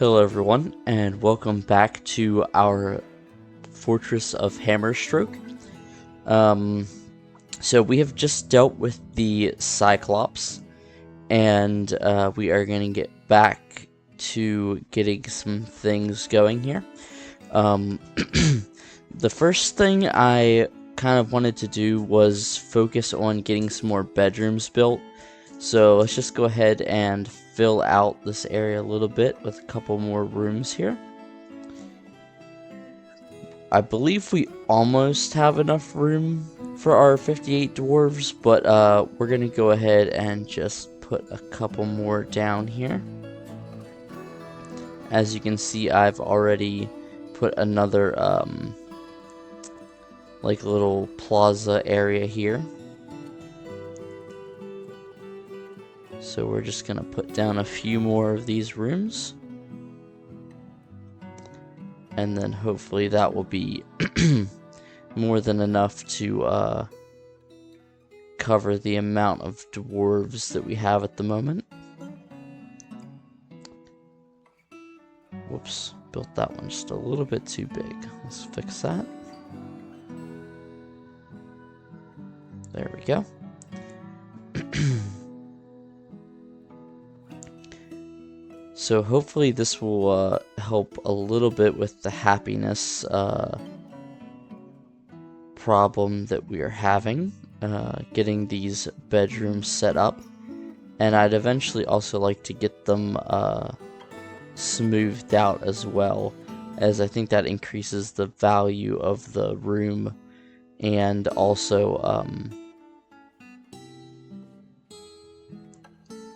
Hello everyone, and welcome back to our Fortress of Hammerstroke. So we have just dealt with the Cyclops, and we are going to get back to getting some things going here. The first thing I kind of wanted to do was focus on getting some more bedrooms built. So let's just go ahead and fill out this area a little bit with a couple more rooms here. I believe we almost have enough room for our 58 dwarves, but we're going to go ahead and just put a couple more down here. As you can see, I've already put another like little plaza area here. So we're just going to put down a few more of these rooms. And then hopefully that will be more than enough to cover the amount of dwarves that we have at the moment. Whoops, built that one just a little bit too big. Let's fix that. There we go. So hopefully this will help a little bit with the happiness problem that we are having, getting these bedrooms set up. And I'd eventually also like to get them smoothed out as well, as I think that increases the value of the room and also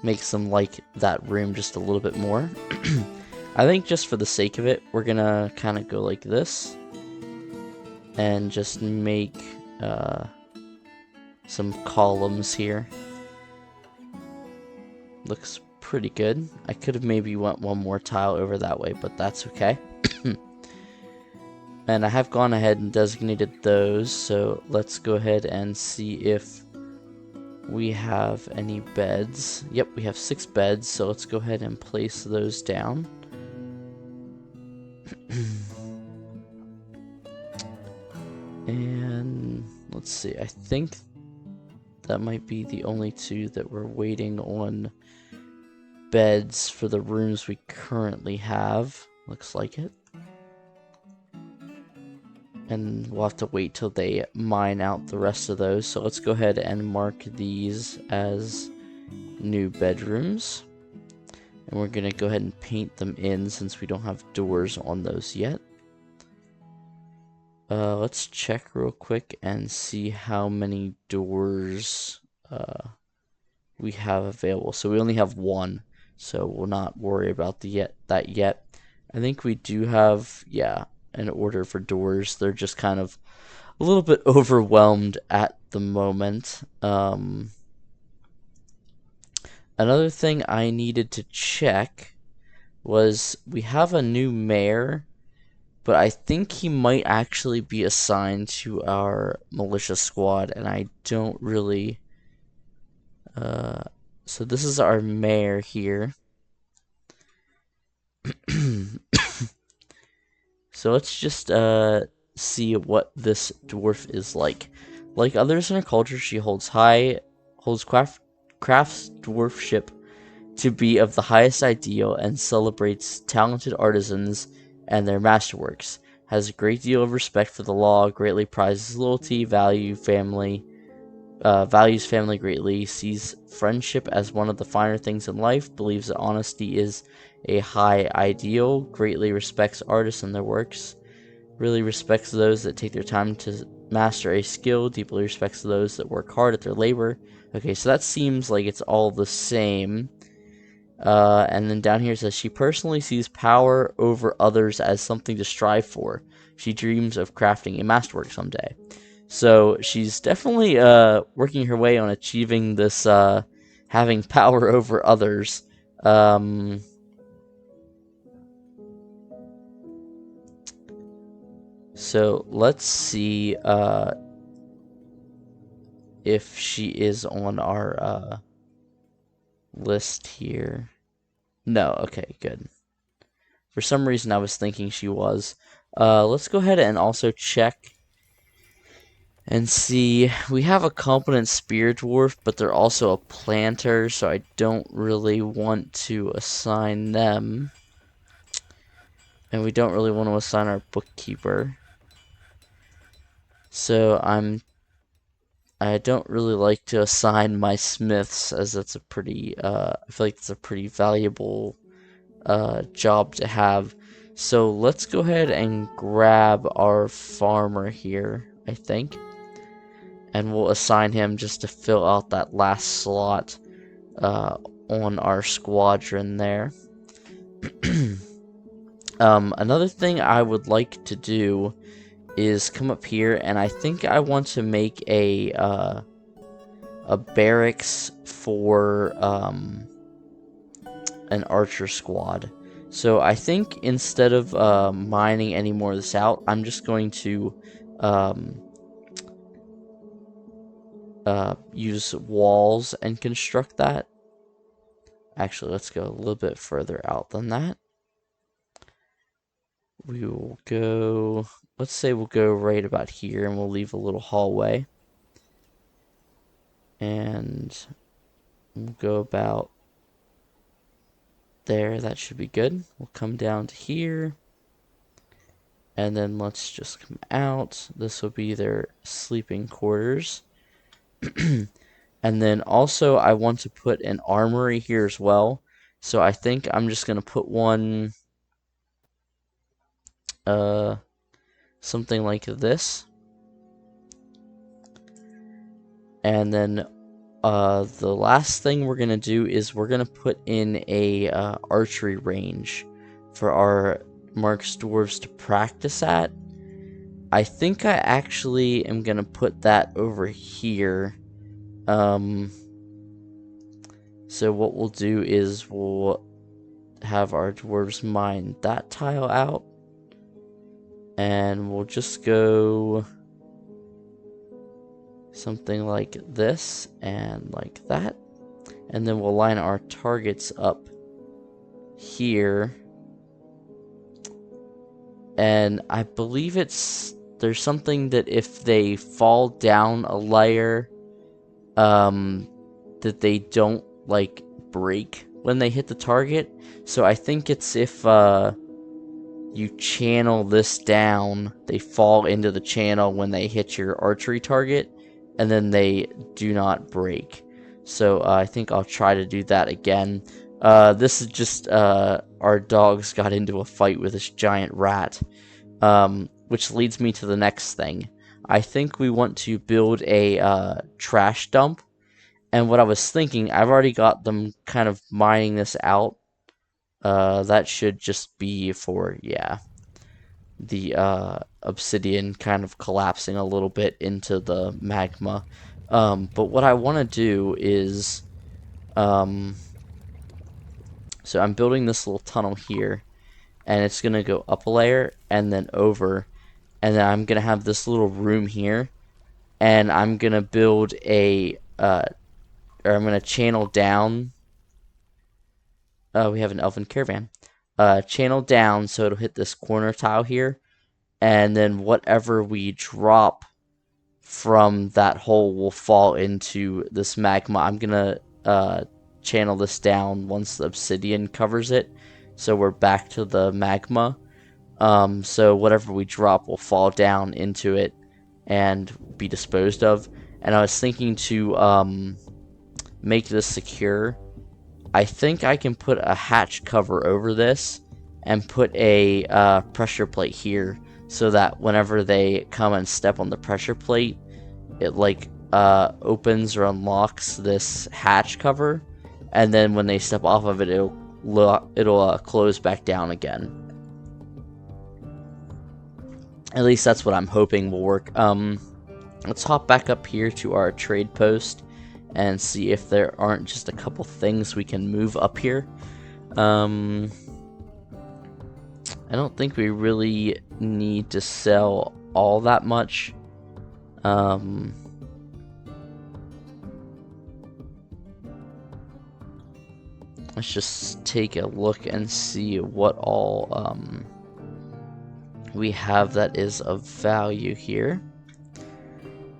makes them like that room just a little bit more. I think just for the sake of it, we're gonna kind of go like this and just make some columns here. Looks pretty good. I could have maybe went one more tile over that way, but that's okay. And I have gone ahead and designated those, so let's go ahead and see if we have any beds. Yep, we have 6 beds, so let's go ahead and place those down. And let's see, I think that might be the only 2 that we're waiting on beds for the rooms we currently have. Looks like it. And we'll have to wait till they mine out the rest of those. So let's go ahead and mark these as new bedrooms. And we're going to go ahead and paint them in since we don't have doors on those yet. Let's check real quick and see how many doors we have available. So we only have 1, so we'll not worry about that yet. I think we do have, yeah, an order for doors. They're just kind of a little bit overwhelmed at the moment. Another thing I needed to check was we have a new mayor, but I think he might actually be assigned to our militia squad, and I don't really... so this is our mayor here. So let's just see what this dwarf is like. Like others in her culture, she holds crafts dwarfship to be of the highest ideal and celebrates talented artisans and their masterworks. Has a great deal of respect for the law, greatly prizes loyalty, values family greatly, sees friendship as one of the finer things in life, believes that honesty is a high ideal, greatly respects artists and their works, really respects those that take their time to master a skill, deeply respects those that work hard at their labor. Okay, so that seems like it's all the same. And then down here it says, she personally sees power over others as something to strive for. She dreams of crafting a masterwork someday. So she's definitely working her way on achieving this having power over others. So let's see if she is on our list here. No, okay, good. For some reason, I was thinking she was. Let's go ahead and also check and see. We have a competent spear dwarf, but they're also a planter, so I don't really want to assign them. And we don't really want to assign our bookkeeper. So I don't really like to assign my smiths, as that's a pretty I feel like it's a pretty valuable job to have. So let's go ahead and grab our farmer here, I think, and we'll assign him just to fill out that last slot on our squadron there. Another thing I would like to do is come up here, and I think I want to make a barracks for an archer squad. So I think instead of mining any more of this out, I'm just going to use walls and construct that. Actually, let's go a little bit further out than that. We will go, let's say we'll go right about here, and we'll leave a little hallway. And we'll go about there. That should be good. We'll come down to here. And then let's just come out. This will be their sleeping quarters. And then also I want to put an armory here as well. So I think I'm just going to put one something like this. And then the last thing we're going to do is we're going to put in a archery range for our Mark's dwarves to practice at. I think I actually am going to put that over here. So what we'll do is we'll have our dwarves mine that tile out. And we'll just go something like this and like that. And then we'll line our targets up here. And I believe there's something that if they fall down a layer, that they don't like break when they hit the target. So I think it's if you channel this down, they fall into the channel when they hit your archery target, and then they do not break. So I think I'll try to do that again. This is just our dogs got into a fight with this giant rat, which leads me to the next thing. I think we want to build a trash dump. And what I was thinking, I've already got them kind of mining this out. That should just be for, yeah, the obsidian kind of collapsing a little bit into the magma. But what I want to do is, so I'm building this little tunnel here, and it's going to go up a layer and then over, and then I'm going to have this little room here, and I'm going to build a, or I'm going to channel down. We have an elven caravan. Channel down so it'll hit this corner tile here, and then whatever we drop from that hole will fall into this magma. I'm gonna channel this down once the obsidian covers it, so we're back to the magma. So whatever we drop will fall down into it and be disposed of. And I was thinking to make this secure. I think I can put a hatch cover over this and put a pressure plate here, so that whenever they come and step on the pressure plate, it like opens or unlocks this hatch cover, and then when they step off of it, it'll close back down again. At least that's what I'm hoping will work. Let's hop back up here to our trade post and see if there aren't just a couple things we can move up here. I don't think we really need to sell all that much. let's just take a look and see what all we have that is of value here.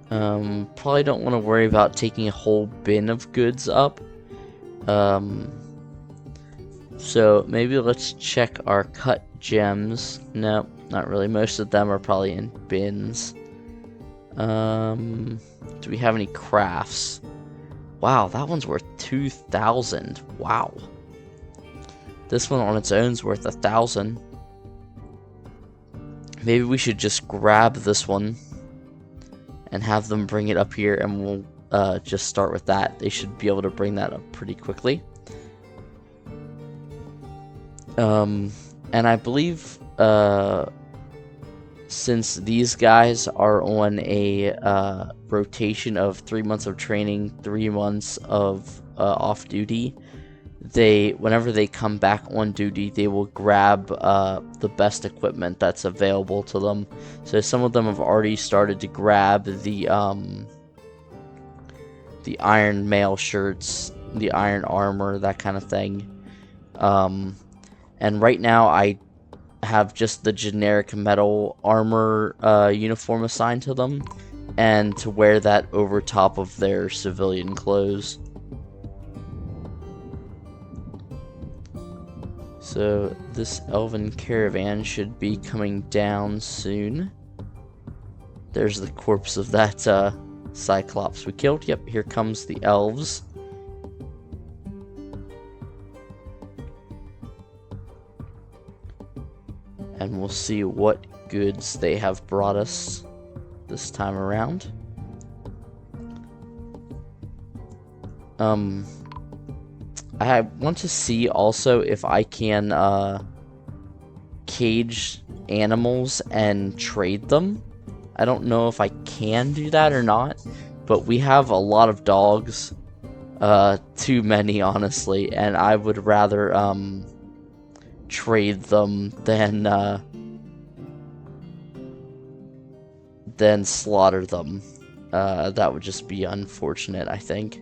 Probably don't want to worry about taking a whole bin of goods up. So maybe let's check our cut gems. Nope, not really. Most of them are probably in bins. Do we have any crafts? Wow, that one's worth 2,000. Wow. This one on its own is worth 1,000. Maybe we should just grab this one and have them bring it up here, and we'll just start with that. They should be able to bring that up pretty quickly. And I believe since these guys are on a rotation of 3 months of training, 3 months of off duty, whenever they come back on duty, they will grab the best equipment that's available to them. So some of them have already started to grab the iron mail shirts, the iron armor, that kind of thing. And right now I have just the generic metal armor uniform assigned to them, and to wear that over top of their civilian clothes. So this elven caravan should be coming down soon. There's the corpse of that Cyclops we killed. Yep, here comes the elves. And we'll see what goods they have brought us this time around. I want to see also if I can cage animals and trade them. I don't know if I can do that or not, but we have a lot of dogs. Too many, honestly, and I would rather trade them than slaughter them. That would just be unfortunate, I think.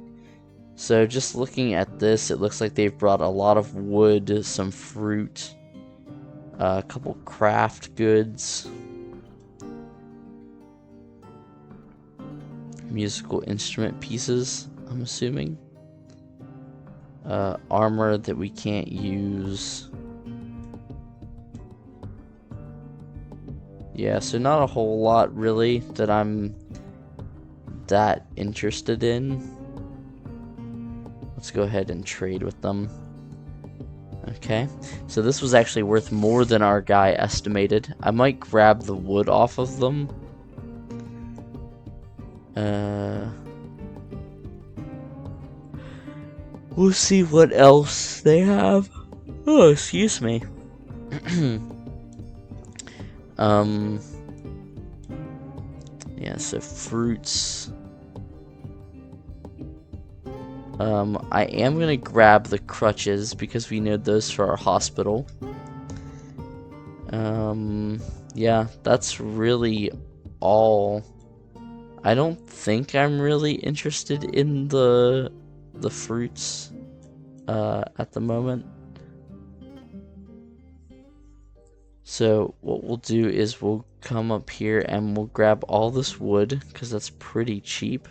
So just looking at this, it looks like they've brought a lot of wood, some fruit, a couple craft goods, musical instrument pieces, I'm assuming, armor that we can't use. Yeah, so not a whole lot really that I'm that interested in. Let's go ahead and trade with them. Okay, so this was actually worth more than our guy estimated. I might grab the wood off of them. We'll see what else they have. Oh, excuse me. Yeah, so fruits. I am gonna grab the crutches because we need those for our hospital. Yeah, that's really all. I don't think I'm really interested in the fruits at the moment. So what we'll do is we'll come up here and we'll grab all this wood because that's pretty cheap.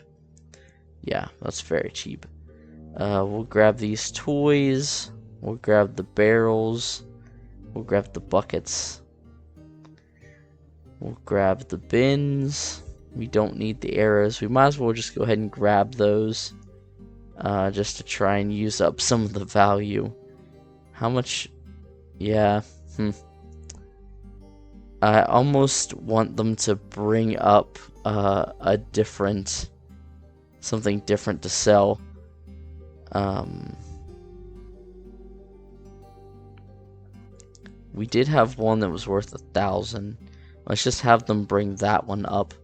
Yeah, that's very cheap. We'll grab these toys. We'll grab the barrels. We'll grab the buckets. We'll grab the bins. We don't need the arrows. We might as well just go ahead and grab those. Just to try and use up some of the value. How much? Yeah. I almost want them to bring up something different to sell. We did have one that was worth 1,000. Let's just have them bring that one up.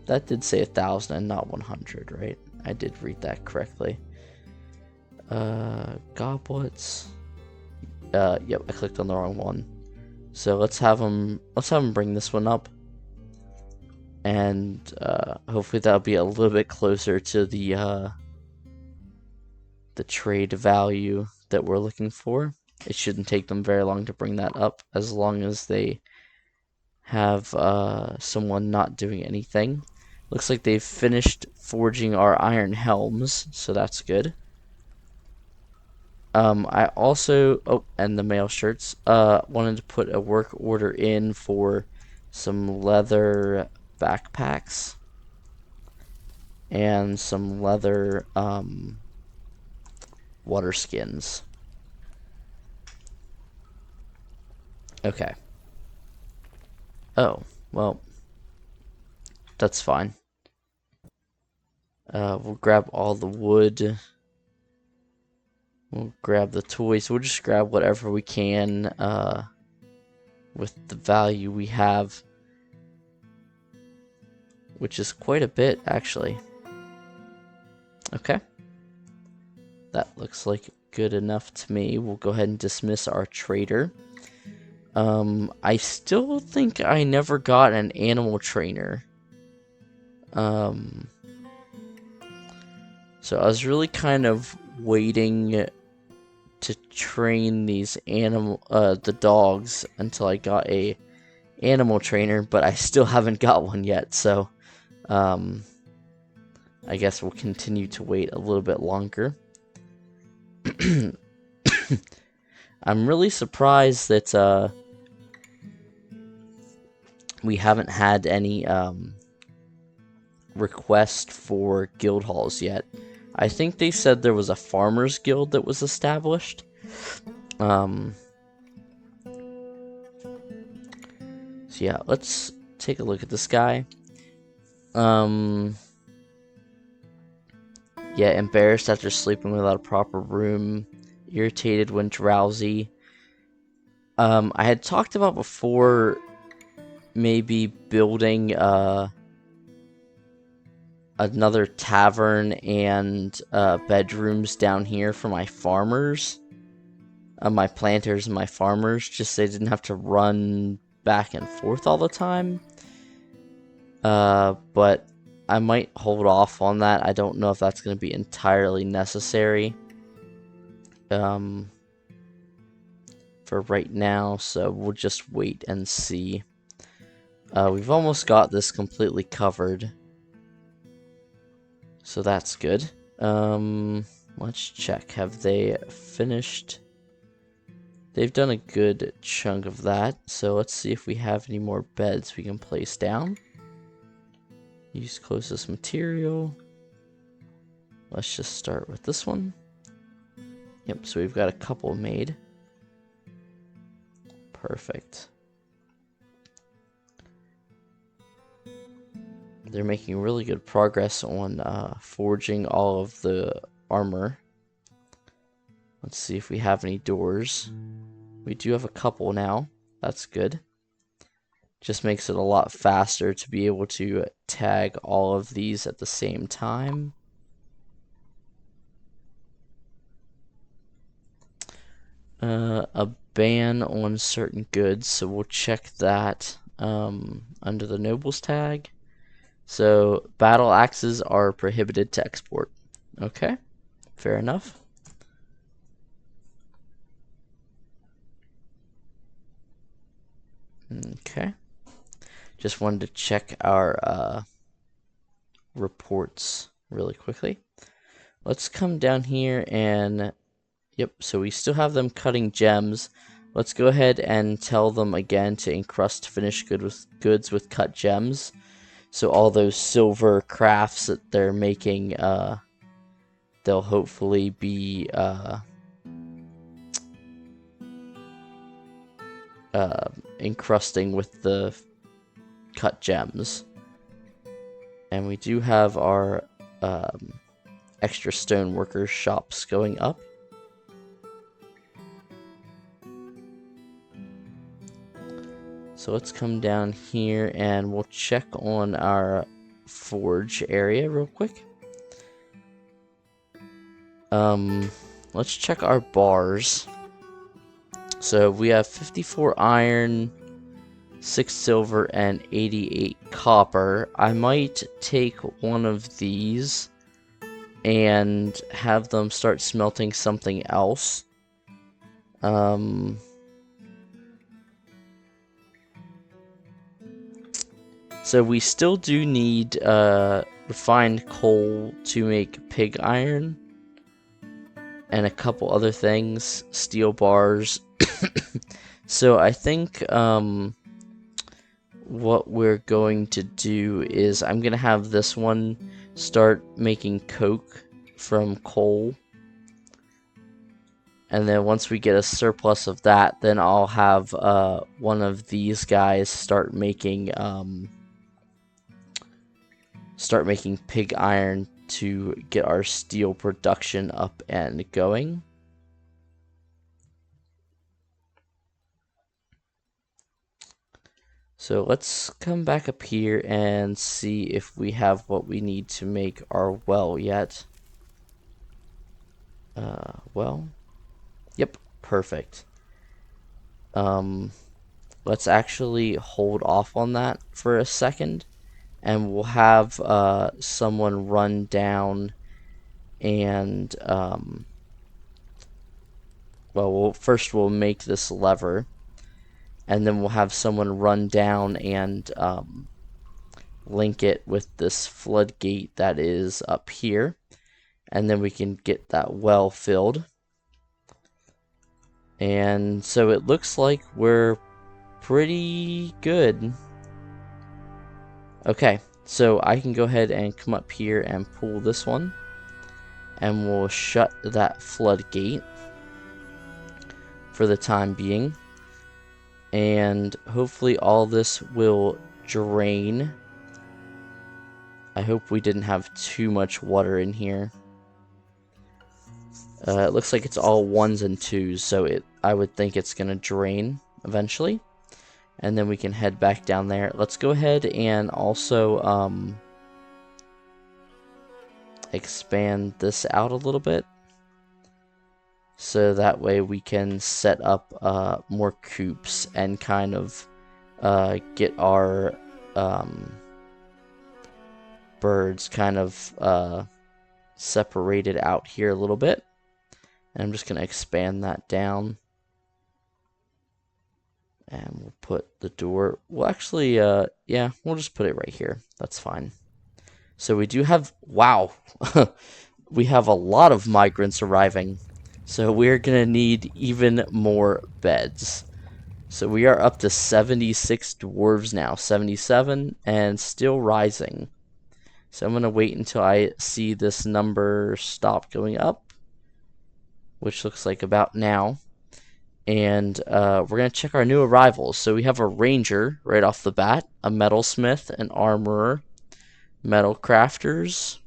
That did say 1,000 and not 100, right? I did read that correctly. Goblets. Yep, I clicked on the wrong one. So let's have them bring this one up. And hopefully that'll be a little bit closer to the the trade value that we're looking for. It shouldn't take them very long to bring that up, as long as they have someone not doing anything. Looks like they've finished forging our iron helms, so that's good. I also, and the mail shirts, wanted to put a work order in for some leather backpacks and some leather water skins. Okay. Oh, well, that's fine. We'll grab all the wood. We'll grab the toys. We'll just grab whatever we can with the value we have, which is quite a bit, actually. Okay. That looks like good enough to me. We'll go ahead and dismiss our trader. I still think I never got an animal trainer. So I was really kind of waiting to train these the dogs until I got a animal trainer, but I still haven't got one yet, so I guess we'll continue to wait a little bit longer. I'm really surprised that we haven't had any request for guild halls yet. I think they said there was a farmers guild that was established. So yeah, let's take a look at this guy. Yeah, embarrassed after sleeping without a proper room, irritated when drowsy. I had talked about before maybe building another tavern and bedrooms down here for my farmers, my planters and my farmers, just so they didn't have to run back and forth all the time. But I might hold off on that. I don't know if that's going to be entirely necessary for right now, so we'll just wait and see. We've almost got this completely covered, so that's good. Let's check. Have they finished? They've done a good chunk of that, so let's see if we have any more beds we can place down. Use closest material. Let's just start with this one. Yep, so we've got a couple made. Perfect. They're making really good progress on forging all of the armor. Let's see if we have any doors. We do have a couple now. That's good. Just makes it a lot faster to be able to tag all of these at the same time. A ban on certain goods, so we'll check that under the nobles tag. So battle axes are prohibited to export. Okay, fair enough. Okay. Just wanted to check our reports really quickly. Let's come down here and, yep, so we still have them cutting gems. Let's go ahead and tell them again to encrust finished goods with cut gems. So all those silver crafts that they're making, they'll hopefully be encrusting with the cut gems. And we do have our extra stoneworker shops going up. So let's come down here and we'll check on our forge area real quick. Let's check our bars. So we have 54 iron, 6 silver, and 88 copper. I might take one of these and have them start smelting something else. So we still do need refined coal to make pig iron and a couple other things, steel bars. So I think what we're going to do is I'm going to have this one start making coke from coal. And then once we get a surplus of that, then I'll have one of these guys start making pig iron to get our steel production up and going. So let's come back up here and see if we have what we need to make our well yet. Well, yep, perfect. Let's actually hold off on that for a second, and we'll have someone run down and well, first we'll make this lever, and then we'll have someone run down and link it with this floodgate that is up here, and then we can get that well filled. And so it looks like we're pretty good. Okay, so I can go ahead and come up here and pull this one, and we'll shut that floodgate for the time being. And hopefully all this will drain. I hope we didn't have too much water in here. It looks like it's all 1s and 2s, so I would think it's going to drain eventually. And then we can head back down there. Let's go ahead and also expand this out a little bit, so that way we can set up more coops and kind of get our birds kind of separated out here a little bit. And I'm just going to expand that down. And we'll put the door, well actually, yeah, we'll just put it right here. That's fine. So we do have, wow, we have a lot of migrants arriving. So we're going to need even more beds. So we are up to 76 dwarves now, 77, and still rising. So I'm going to wait until I see this number stop going up, which looks like about now. And we're going to check our new arrivals. So we have a ranger right off the bat, a metalsmith, an armorer, metal crafters,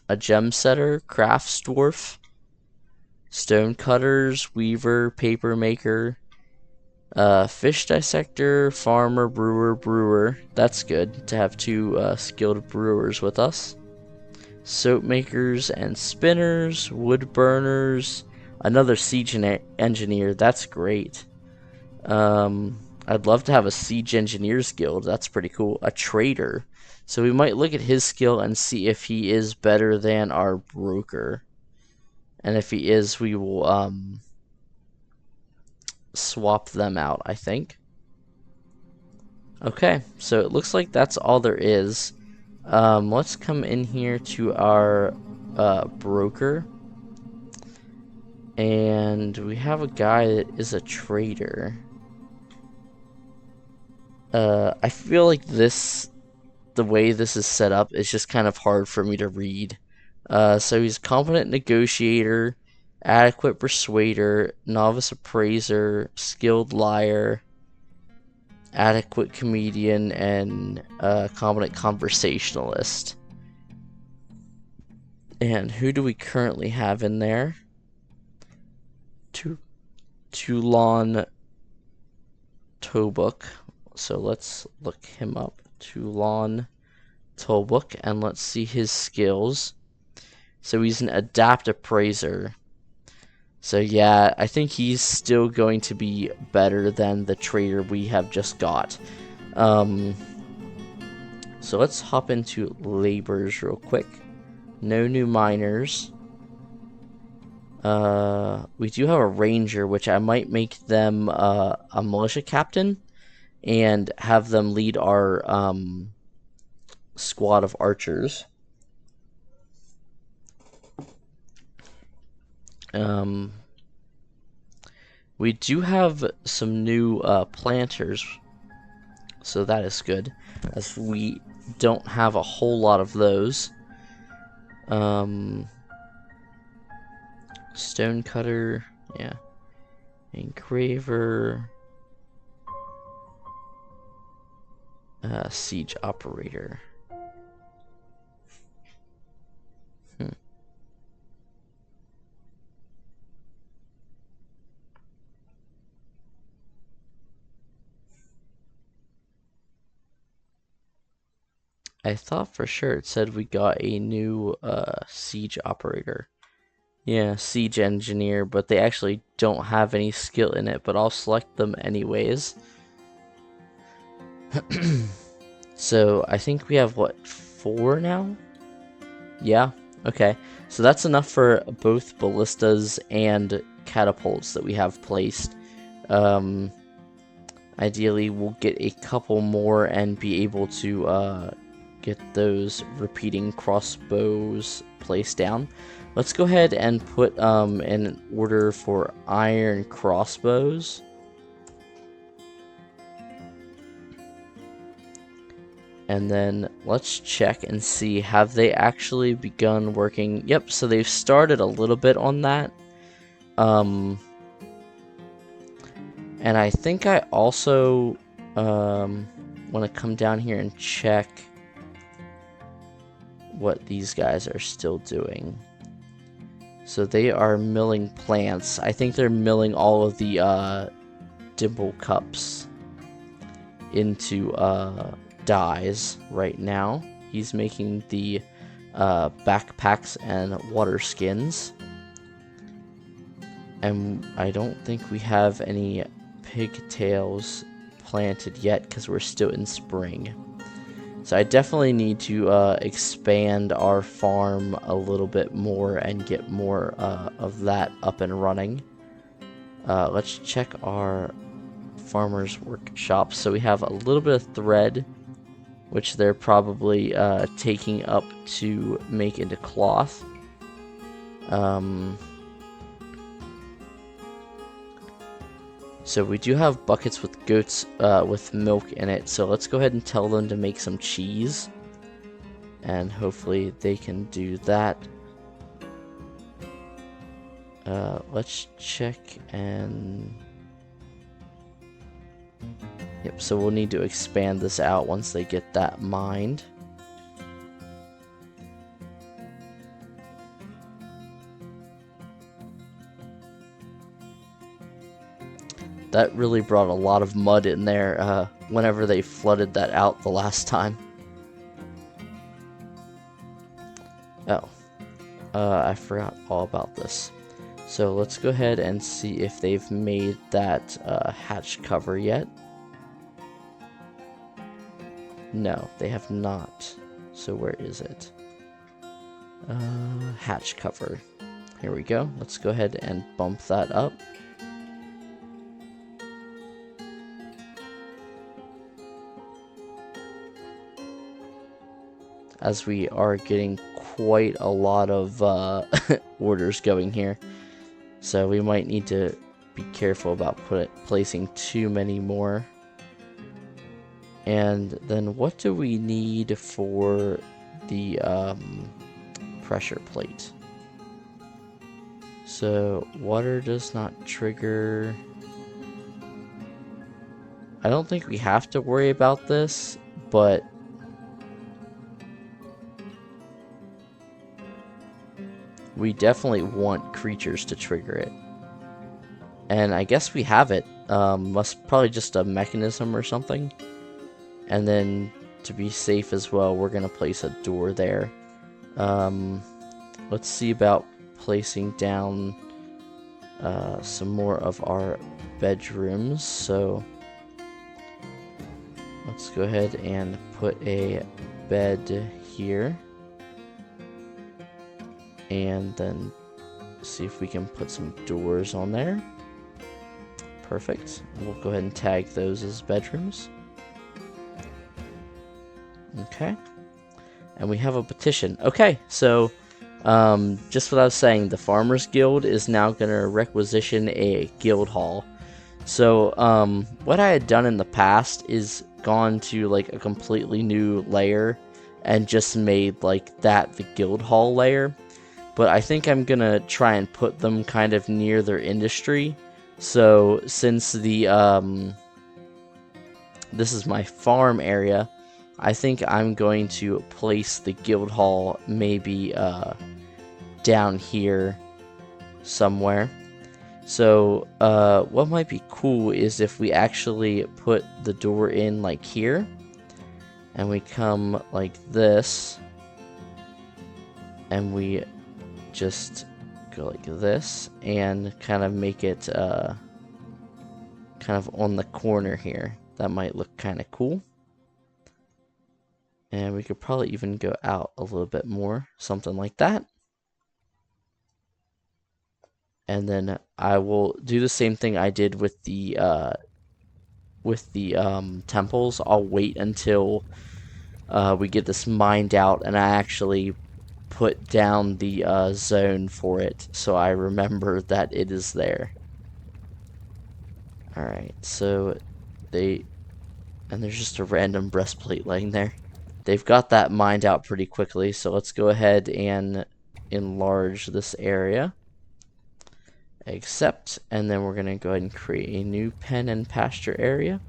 a gem setter, crafts dwarf, stone cutters, weaver, paper maker, fish dissector, farmer, brewer. That's good to have 2 skilled brewers with us. Soap makers and spinners, wood burners, another siege engineer. That's great. I'd love to have a siege engineers guild. That's pretty cool. A trader. So we might look at his skill and see if he is better than our broker. And if he is, we will swap them out, I think. Okay, so it looks like that's all there is. Let's come in here to our broker. And we have a guy that is a trader. I feel like the way this is set up is just kind of hard for me to read. So he's competent negotiator, adequate persuader, novice appraiser, skilled liar, adequate comedian, and competent conversationalist. And who do we currently have in there? Toulon Tobuk. So let's look him up. Toulon Tobuk, and let's see his skills. So he's an adept appraiser. So yeah, I think he's still going to be better than the trader we have just got. So let's hop into labors real quick. No new miners. We do have a ranger, which I might make them a militia captain and have them lead our squad of archers. We do have some new planters, so that is good, as we don't have a whole lot of those. Stone cutter, yeah. Engraver. Siege operator. I thought for sure it said we got a new siege operator. Yeah, siege engineer, but they actually don't have any skill in it, but I'll select them anyways. So I think we have, what, 4 now? Yeah, okay. So that's enough for both ballistas and catapults that we have placed. Ideally, we'll get a couple more and be able to get those repeating crossbows placed down. Let's go ahead and put an order for iron crossbows. And then let's check and see, have they actually begun working? Yep, so they've started a little bit on that. And I think I also want to come down here and check what these guys are still doing. So they are milling plants. I think they're milling all of the dimple cups into dyes right now. He's making the backpacks and water skins. And I don't think we have any pigtails planted yet because we're still in spring. So I definitely need to expand our farm a little bit more and get more of that up and running. Let's check our farmer's workshop. So we have a little bit of thread, which they're probably taking up to make into cloth. So we do have buckets with goats with milk in it, so let's go ahead and tell them to make some cheese. And hopefully they can do that. Let's check and... Yep, so we'll need to expand this out once they get that mined. That really brought a lot of mud in there whenever they flooded that out the last time. Oh, I forgot all about this. So let's go ahead and see if they've made that hatch cover yet. No, they have not. So where is it? Hatch cover. Here we go. Let's go ahead and bump that up. As we are getting quite a lot of orders going here. So we might need to be careful about placing too many more. And then what do we need for the pressure plate? So water does not trigger. I don't think we have to worry about this, but we definitely want creatures to trigger it. And I guess we have it. Must probably just a mechanism or something. And then to be safe as well, we're gonna place a door there. Let's see about placing down some more of our bedrooms. So let's go ahead and put a bed here. And then see if we can put some doors on there. Perfect. We'll go ahead and tag those as bedrooms. Okay. And we have a petition. Okay, so just what I was saying, the Farmers Guild is now going to requisition a guild hall. So what I had done in the past is gone to like a completely new layer and just made like that the guild hall layer. But I think I'm going to try and put them kind of near their industry. So since the this is my farm area, I think I'm going to place the guild hall maybe down here somewhere. So what might be cool is if we actually put the door in like here, and we come like this, and we just go like this, and kind of make it kind of on the corner here. That might look kind of cool. And we could probably even go out a little bit more, something like that. And then I will do the same thing I did with the temples. I'll wait until we get this mined out, and I actually put down the zone for it, so I remember that it is there. Alright, so and there's just a random breastplate laying there. They've got that mined out pretty quickly, so let's go ahead and enlarge this area. Accept, and then we're going to go ahead and create a new pen and pasture area.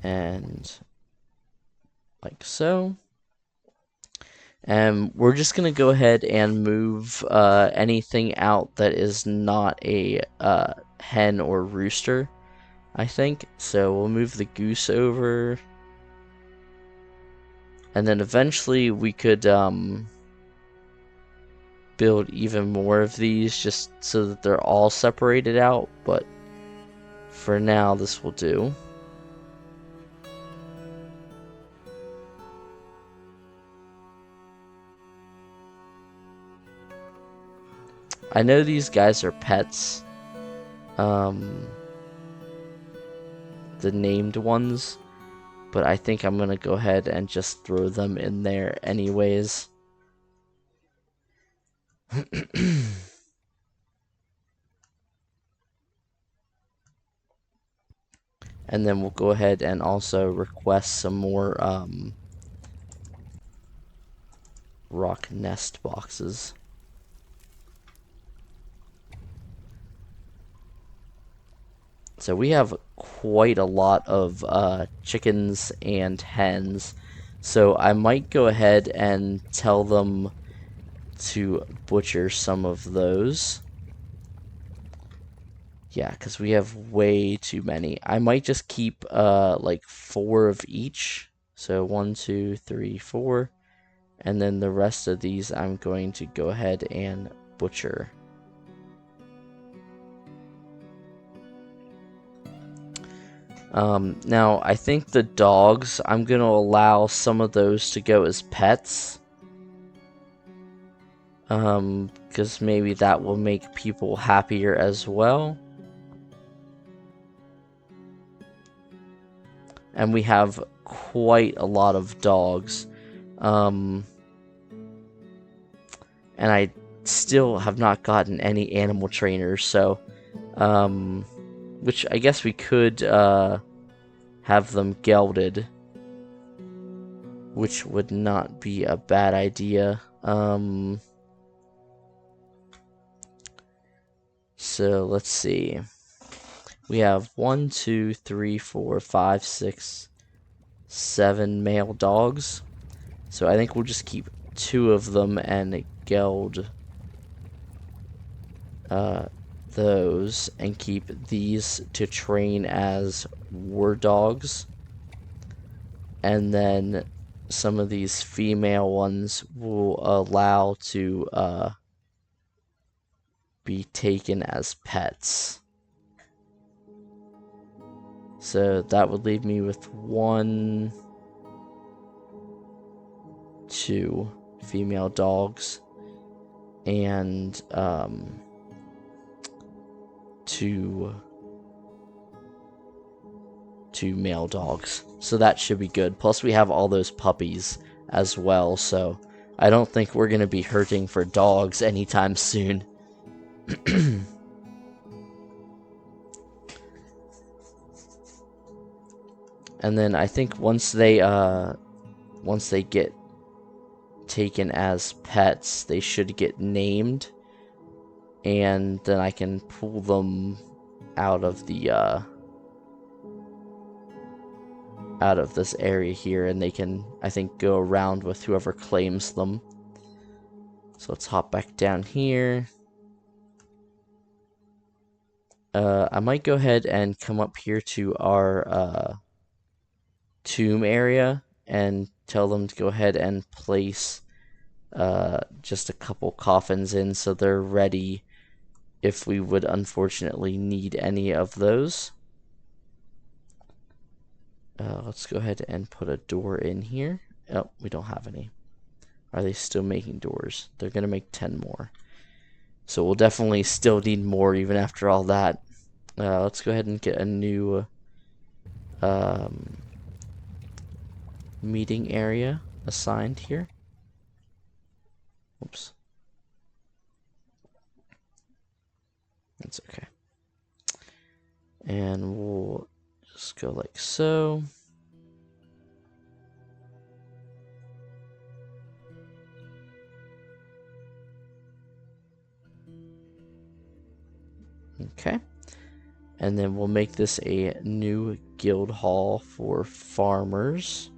And like so. And we're just going to go ahead and move anything out that is not a hen or rooster, I think. So we'll move the goose over. And then eventually we could build even more of these just so that they're all separated out. But for now, this will do. I know these guys are pets. The named ones. But I think I'm going to go ahead and just throw them in there anyways. And then we'll go ahead and also request some more rock nest boxes. So we have quite a lot of chickens and hens. So I might go ahead and tell them to butcher some of those. Yeah, because we have way too many. I might just keep like 4 of each. So 1, 2, 3, 4. And then the rest of these I'm going to go ahead and butcher. Now, I think the dogs, I'm going to allow some of those to go as pets. Because maybe that will make people happier as well. And we have quite a lot of dogs. And I still have not gotten any animal trainers, so which I guess we could have them gelded, which would not be a bad idea. So let's see. We have 1, 2, 3, 4, 5, 6, 7 male dogs. So I think we'll just keep 2 of them and geld those, and keep these to train as war dogs. And then some of these female ones will allow to be taken as pets. So that would leave me with 1, 2 female dogs. and 2 male dogs. So that should be good. Plus we have all those puppies as well, so I don't think we're going to be hurting for dogs anytime soon. And then I think once they get taken as pets, they should get named, and then I can pull them out of the out of this area here, and they can, I think, go around with whoever claims them. So let's hop back down here. I might go ahead and come up here to our tomb area and tell them to go ahead and place just a couple coffins in so they're ready if we would unfortunately need any of those. Let's go ahead and put a door in here. Oh, we don't have any. Are they still making doors? They're going to make 10 more. So we'll definitely still need more even after all that. Let's go ahead and get a new meeting area assigned here. Oops. That's okay. And we'll just go like so. Okay. And then we'll make this a new guild hall for farmers.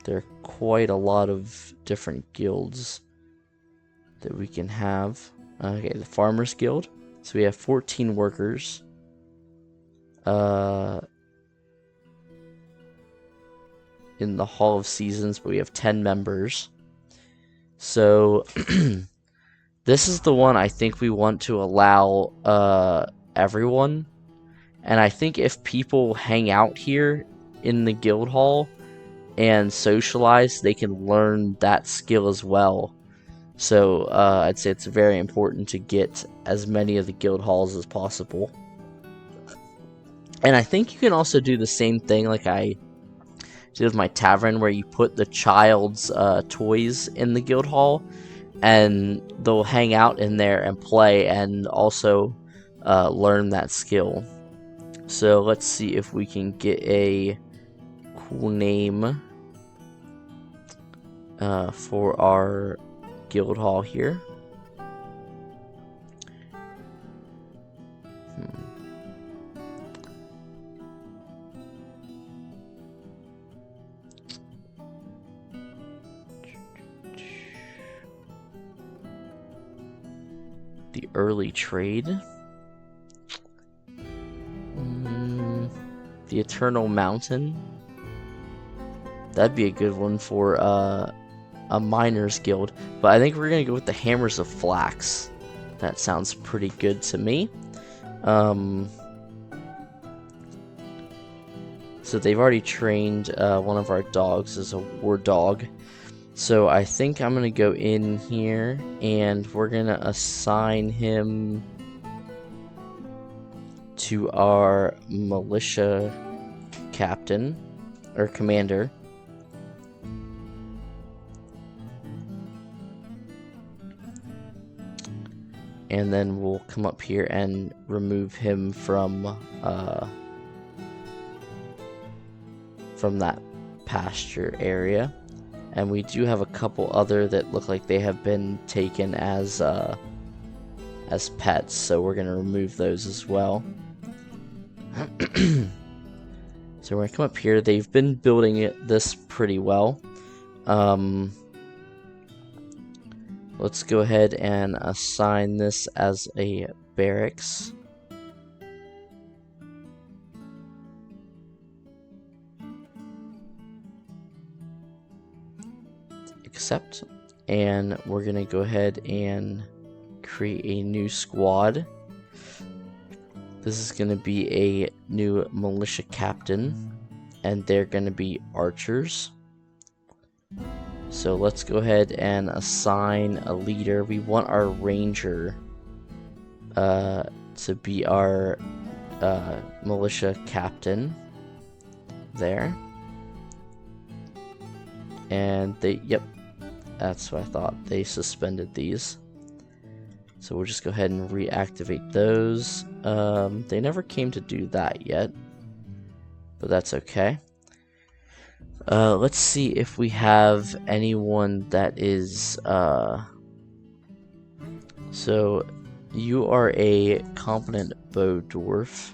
There are quite a lot of different guilds that we can have. Okay, the Farmers Guild. So we have 14 workers. In the Hall of Seasons, but we have 10 members. So this is the one I think we want to allow everyone. And I think if people hang out here in the guild hall and socialize, they can learn that skill as well. So I'd say it's very important to get as many of the guild halls as possible. And I think you can also do the same thing like I did with my tavern, where you put the child's toys in the guild hall, and they'll hang out in there and play and also learn that skill. So let's see if we can get a cool name for our guild hall here. The early trade. The Eternal Mountain. That'd be a good one for a miners guild, but I think we're gonna go with the Hammers of Flax. That sounds pretty good to me. So they've already trained one of our dogs as a war dog. So I think I'm gonna go in here and we're gonna assign him to our militia captain or commander. And then we'll come up here and remove him from that pasture area. And we do have a couple other that look like they have been taken as pets, so we're gonna remove those as well. So we're gonna come up here. They've been building this pretty well. Let's go ahead and assign this as a barracks. Accept. And we're gonna go ahead and create a new squad. This is gonna be a new militia captain, and they're gonna be archers. So let's go ahead and assign a leader. We want our ranger to be our militia captain there. And yep, that's what I thought. They suspended these. So we'll just go ahead and reactivate those. They never came to do that yet, but that's okay. Let's see if we have anyone that is, so you are a competent bow dwarf,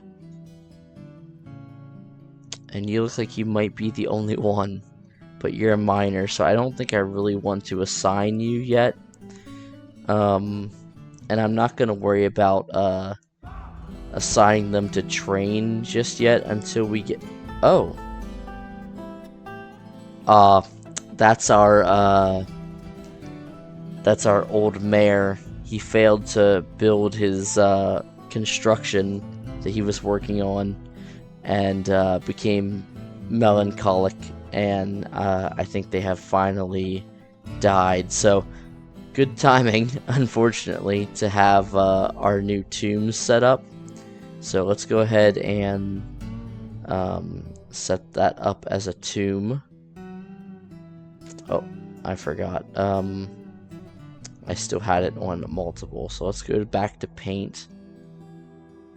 and you look like you might be the only one, but you're a miner, so I don't think I really want to assign you yet. And I'm not going to worry about assigning them to train just yet until we get... Oh! That's our old mayor. He failed to build his construction that he was working on, and became melancholic, and I think they have finally died. So good timing, unfortunately, to have our new tombs set up. So let's go ahead and set that up as a tomb. Oh, I forgot. I still had it on multiple, so let's go back to paint,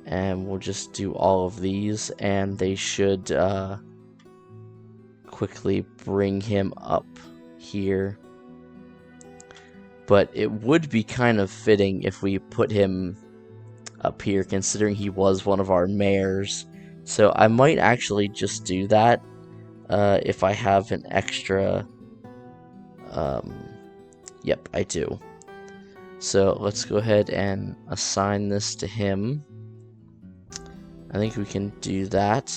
and we'll just do all of these, and they should quickly bring him up here. But it would be kind of fitting if we put him up here, considering he was one of our mayors. So I might actually just do that if I have an extra... Yep, I do. So let's go ahead and assign this to him. I think we can do that.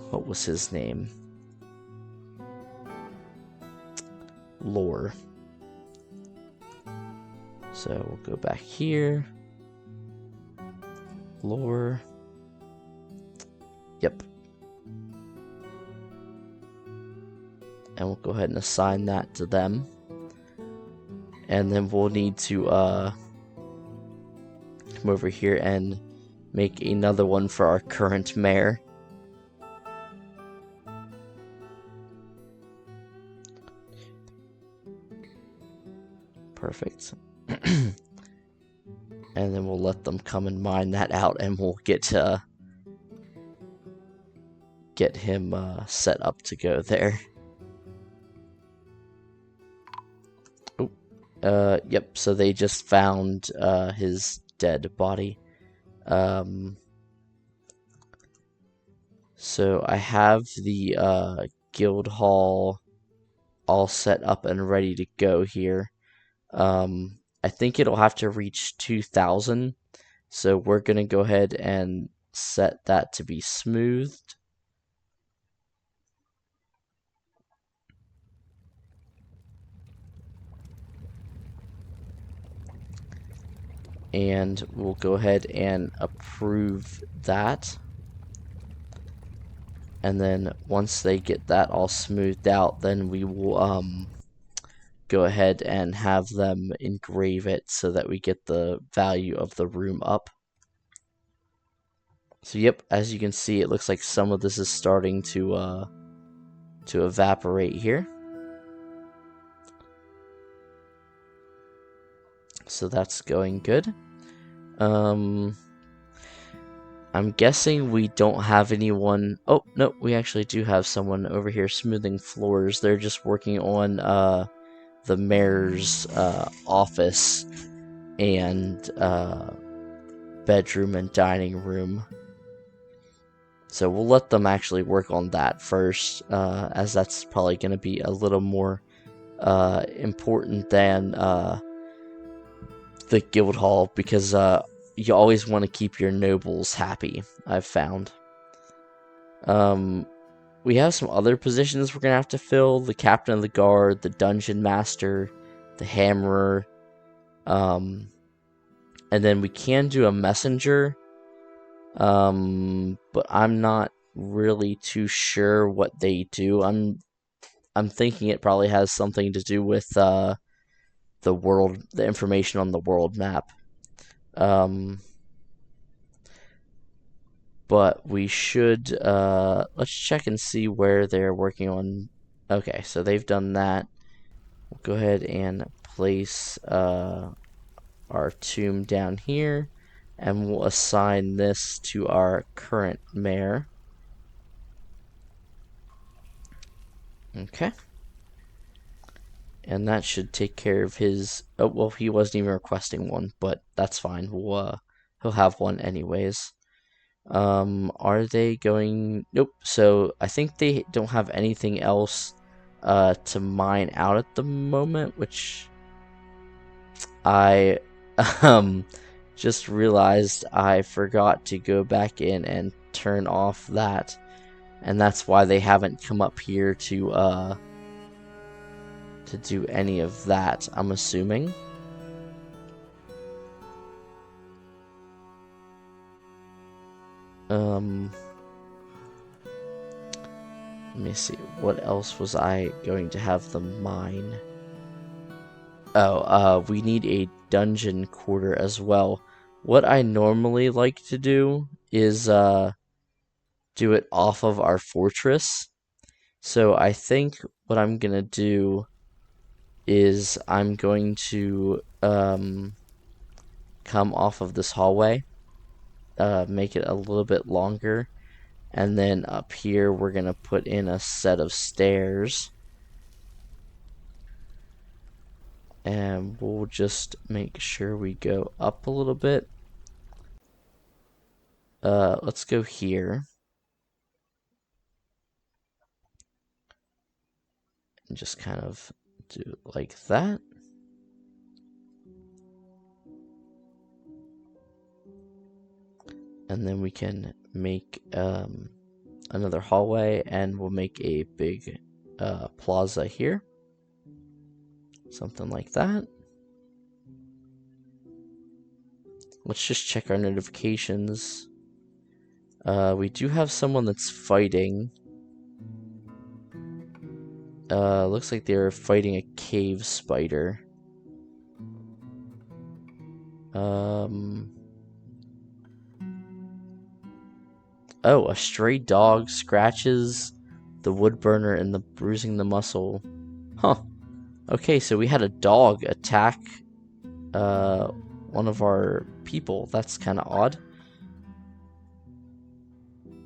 What was his name? Lore. So we'll go back here. Lore. Yep. And we'll go ahead and assign that to them. And then we'll need to come over here and make another one for our current mayor. Perfect. And then we'll let them come and mine that out, and we'll get him set up to go there. Yep, so they just found his dead body. So I have the guild hall all set up and ready to go here. I think it'll have to reach 2,000, so we're gonna go ahead and set that to be smoothed. And we'll go ahead and approve that. And then once they get that all smoothed out, then we will go ahead and have them engrave it so that we get the value of the room up. So yep, as you can see, it looks like some of this is starting to evaporate here. So that's going good. I'm guessing we don't have anyone... Oh, no, we actually do have someone over here smoothing floors. They're just working on the mayor's office and bedroom and dining room. So we'll let them actually work on that first, as that's probably going to be a little more important than the guild hall, because you always want to keep your nobles happy, I've found. We have some other positions we're going to have to fill: the captain of the guard, the dungeon master, the hammerer, and then we can do a messenger, but I'm not really too sure what they do. I'm I'm thinking it probably has something to do with the information on the world map. But we should, let's check and see where they're working on. Okay, so they've done that. We'll go ahead and place our tomb down here, and we'll assign this to our current mayor. Okay. And that should take care of his. Oh, well, he wasn't even requesting one, but that's fine. He'll have one anyways. Are they going? Nope. So I think they don't have anything else to mine out at the moment, which I just realized I forgot to go back in and turn off that, and that's why they haven't come up here to do any of that, I'm assuming. Let me see. What else was I going to have them mine? Oh, we need a dungeon quarter as well. What I normally like to do is do it off of our fortress. So I think what I'm gonna do is I'm going to come off of this hallway, make it a little bit longer, and then up here we're gonna put in a set of stairs, and we'll just make sure we go up a little bit. Let's go here. And just kind of do it like that. And then we can make another hallway, and we'll make a big plaza here. Something like that. Let's just check our notifications. We do have someone that's fighting. Looks like they're fighting a cave spider. Oh, a stray dog scratches the wood burner and bruising the muscle. Huh. Okay, so we had a dog attack one of our people. That's kind of odd.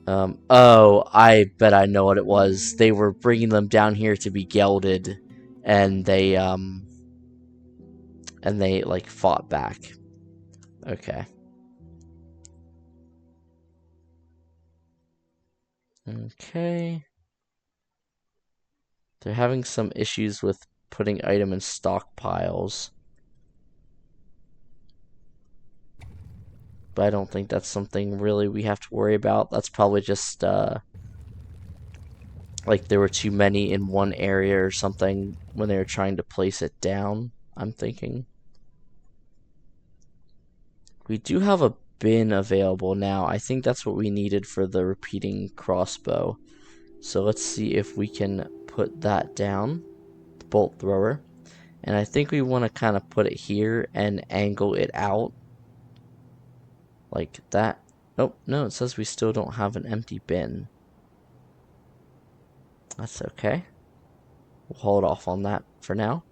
Oh, I bet I know what it was. They were bringing them down here to be gelded, and they like fought back. Okay. Okay. They're having some issues with putting item in stockpiles. But I don't think that's something really we have to worry about. That's probably just like there were too many in one area or something when they were trying to place it down, I'm thinking. We do have a bin available now. I think that's what we needed for the repeating crossbow. So let's see if we can put that down, the bolt thrower. And I think we want to kind of put it here and angle it out like that. Oh, no, it says we still don't have an empty bin. That's okay. We'll hold off on that for now.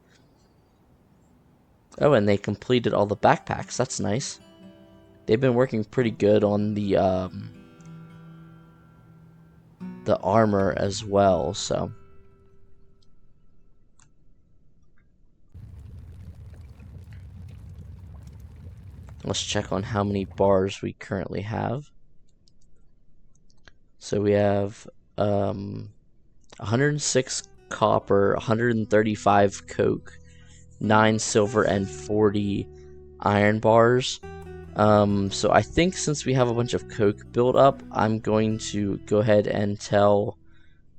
Oh, and they completed all the backpacks. That's nice. They've been working pretty good on the armor as well, so. Let's check on how many bars we currently have. So we have 106 copper, 135 coke, 9 silver, and 40 iron bars. So I think since we have a bunch of coke built up, I'm going to go ahead and tell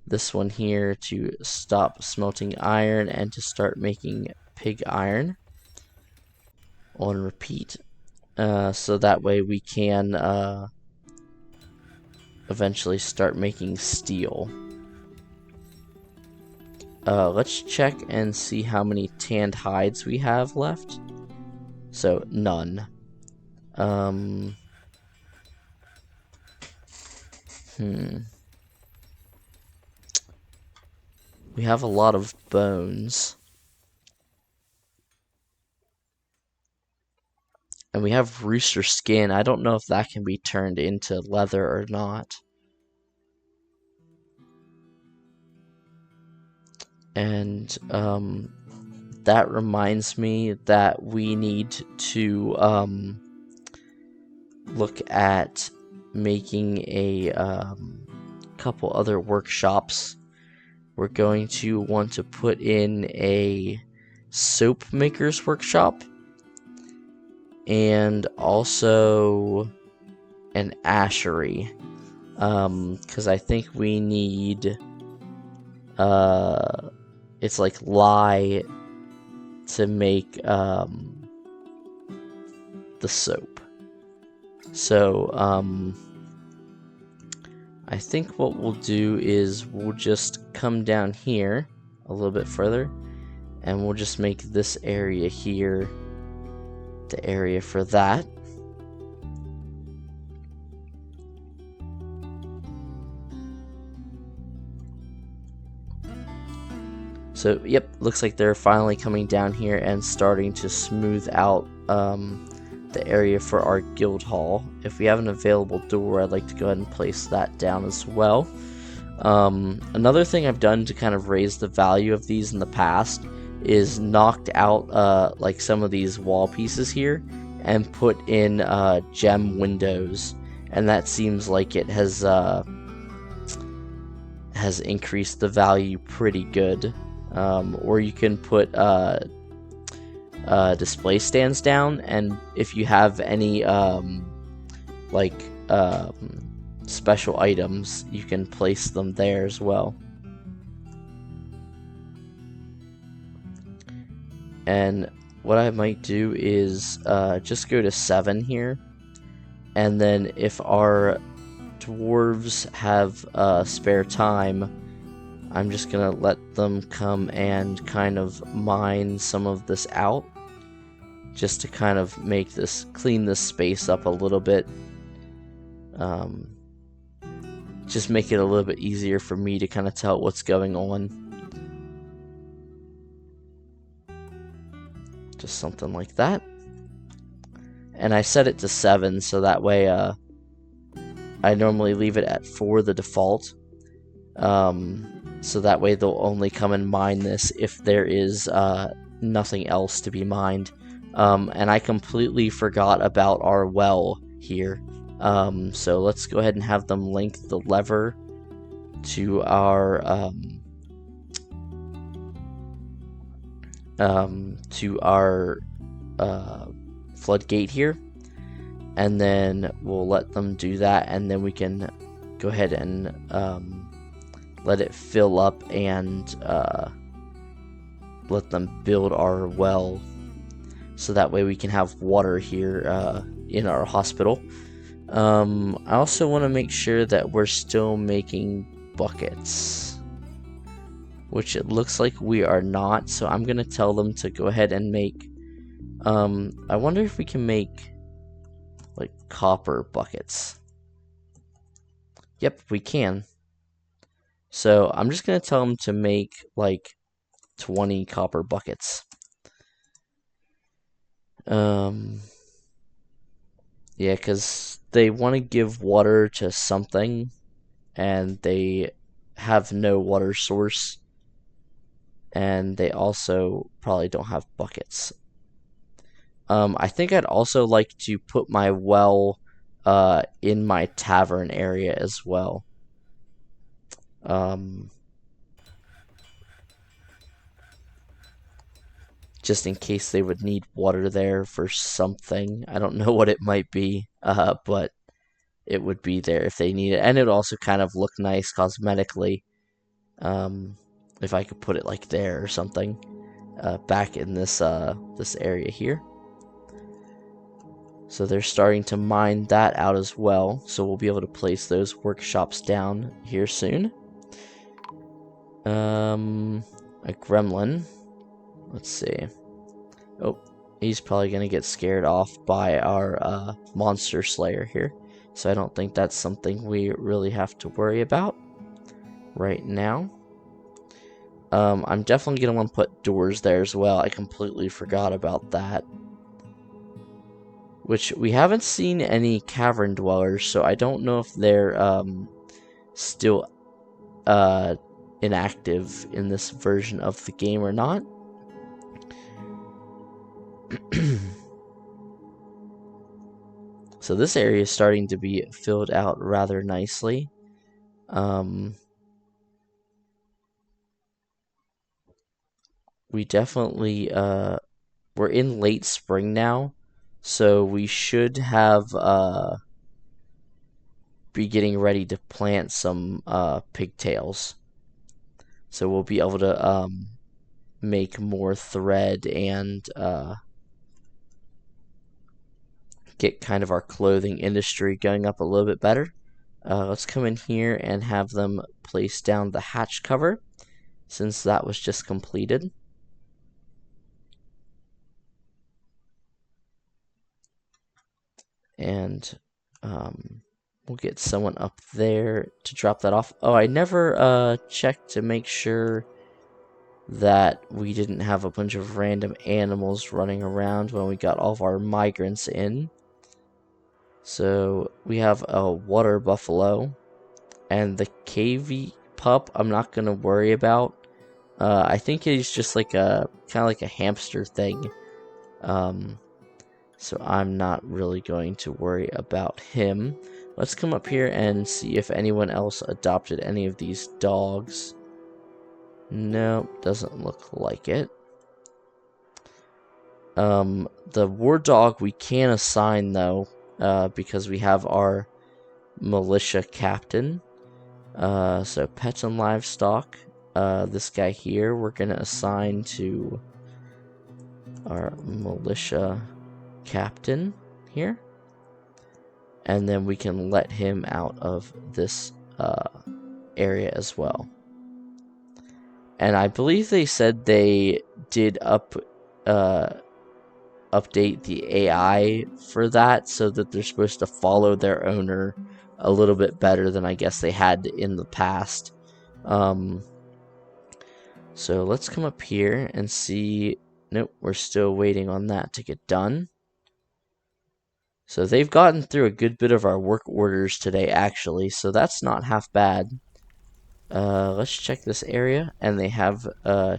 this one here to stop smelting iron and to start making pig iron on repeat. So that way we can eventually start making steel. Let's check and see how many tanned hides we have left. So, none. We have a lot of bones. And we have rooster skin. I don't know if that can be turned into leather or not. And that reminds me that we need to look at making a couple other workshops. We're going to want to put in a soap maker's workshop and also an ashery, because I think we need it's like lye to make the soap. So I think what we'll do is we'll just come down here a little bit further, and we'll just make this area here the area for that. So, yep, looks like they're finally coming down here and starting to smooth out the area for our guild hall. If we have an available door, I'd like to go ahead and place that down as well. Another thing I've done to kind of raise the value of these in the past is knocked out like some of these wall pieces here and put in gem windows, and that seems like it has increased the value pretty good. Or you can put display stands down, and if you have any special items, you can place them there as well. And what I might do is just go to 7 here, and then if our dwarves have spare time, I'm just gonna let them come and kind of mine some of this out, just to kind of make this, clean this space up a little bit. Just make it a little bit easier for me to kind of tell what's going on. Just something like that. And I set it to 7, so that way I normally leave it at 4, the default. So that way they'll only come and mine this if there is nothing else to be mined. And I completely forgot about our well here. So let's go ahead and have them link the lever to our floodgate here, and then we'll let them do that, and then we can go ahead and let it fill up and let them build our well, so that way we can have water here in our hospital. I also want to make sure that we're still making buckets, which it looks like we are not, so I'm going to tell them to go ahead and make, I wonder if we can make, like, copper buckets. Yep, we can. So I'm just going to tell them to make, like, 20 copper buckets. Yeah, because they want to give water to something, and they have no water source, and they also probably don't have buckets. I think I'd also like to put my well in my tavern area as well. Just in case they would need water there for something. I don't know what it might be, but it would be there if they need it. And it would also kind of look nice cosmetically, if I could put it like there or something, back in this area here. So they're starting to mine that out as well, so we'll be able to place those workshops down here soon. a gremlin. Let's see. Oh, he's probably going to get scared off by our monster slayer here. So I don't think that's something we really have to worry about right now. I'm definitely going to want to put doors there as well. I completely forgot about that. Which, we haven't seen any cavern dwellers, so I don't know if they're still inactive in this version of the game or not. So this area is starting to be filled out rather nicely. We definitely, we're in late spring now, so we should have, be getting ready to plant some, pigtails. So we'll be able to, make more thread and, get kind of our clothing industry going up a little bit better. Let's come in here and have them place down the hatch cover, since that was just completed. And we'll get someone up there to drop that off. Oh, I never checked to make sure that we didn't have a bunch of random animals running around when we got all of our migrants in. So we have a water buffalo, and the cavy pup I'm not gonna worry about. I think he's just like a kind of like a hamster thing. So I'm not really going to worry about him. Let's come up here and see if anyone else adopted any of these dogs. Nope, doesn't look like it. The war dog we can assign though, because we have our militia captain. So pets and livestock. This guy here we're gonna assign to our militia captain here, and then we can let him out of this area as well. And I believe they said they did update the AI for that, so that they're supposed to follow their owner a little bit better than I guess they had in the past. So let's come up here and see. Nope, we're still waiting on that to get done. So they've gotten through a good bit of our work orders today, actually, so that's not half bad. Let's check this area, and they have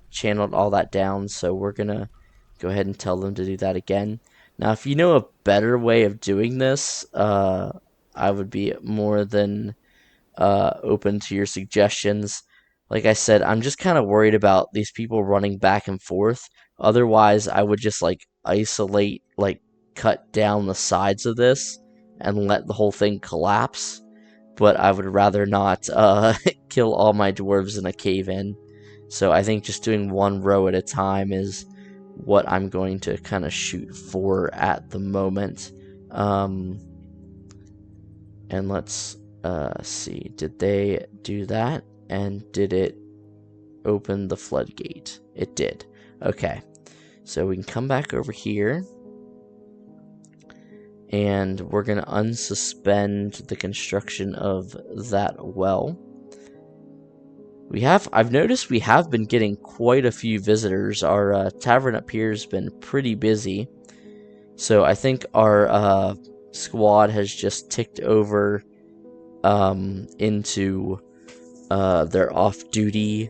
channeled all that down, so we're gonna go ahead and tell them to do that again. Now, if you know a better way of doing this, I would be more than open to your suggestions. Like I said, I'm just kind of worried about these people running back and forth. Otherwise, I would just like isolate, like cut down the sides of this and let the whole thing collapse. But I would rather not kill all my dwarves in a cave-in. So I think just doing one row at a time is what I'm going to kind of shoot for at the moment. And let's see, did they do that? And did it open the floodgate? It did. Okay, so we can come back over here, and we're going to unsuspend the construction of that well. I've noticed we have been getting quite a few visitors. Our tavern up here has been pretty busy. So I think our squad has just ticked over into their off-duty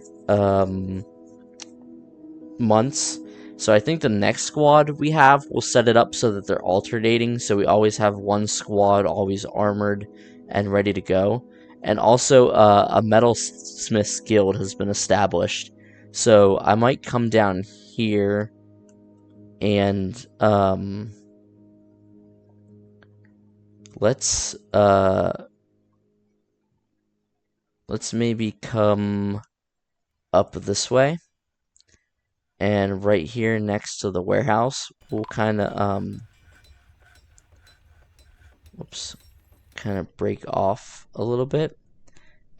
months. So I think the next squad we have, we'll set it up so that they're alternating, so we always have one squad always armored and ready to go. And also a metalsmith's guild has been established, so I might come down here and let's maybe come up this way. And right here next to the warehouse, we'll kind of, kind of break off a little bit.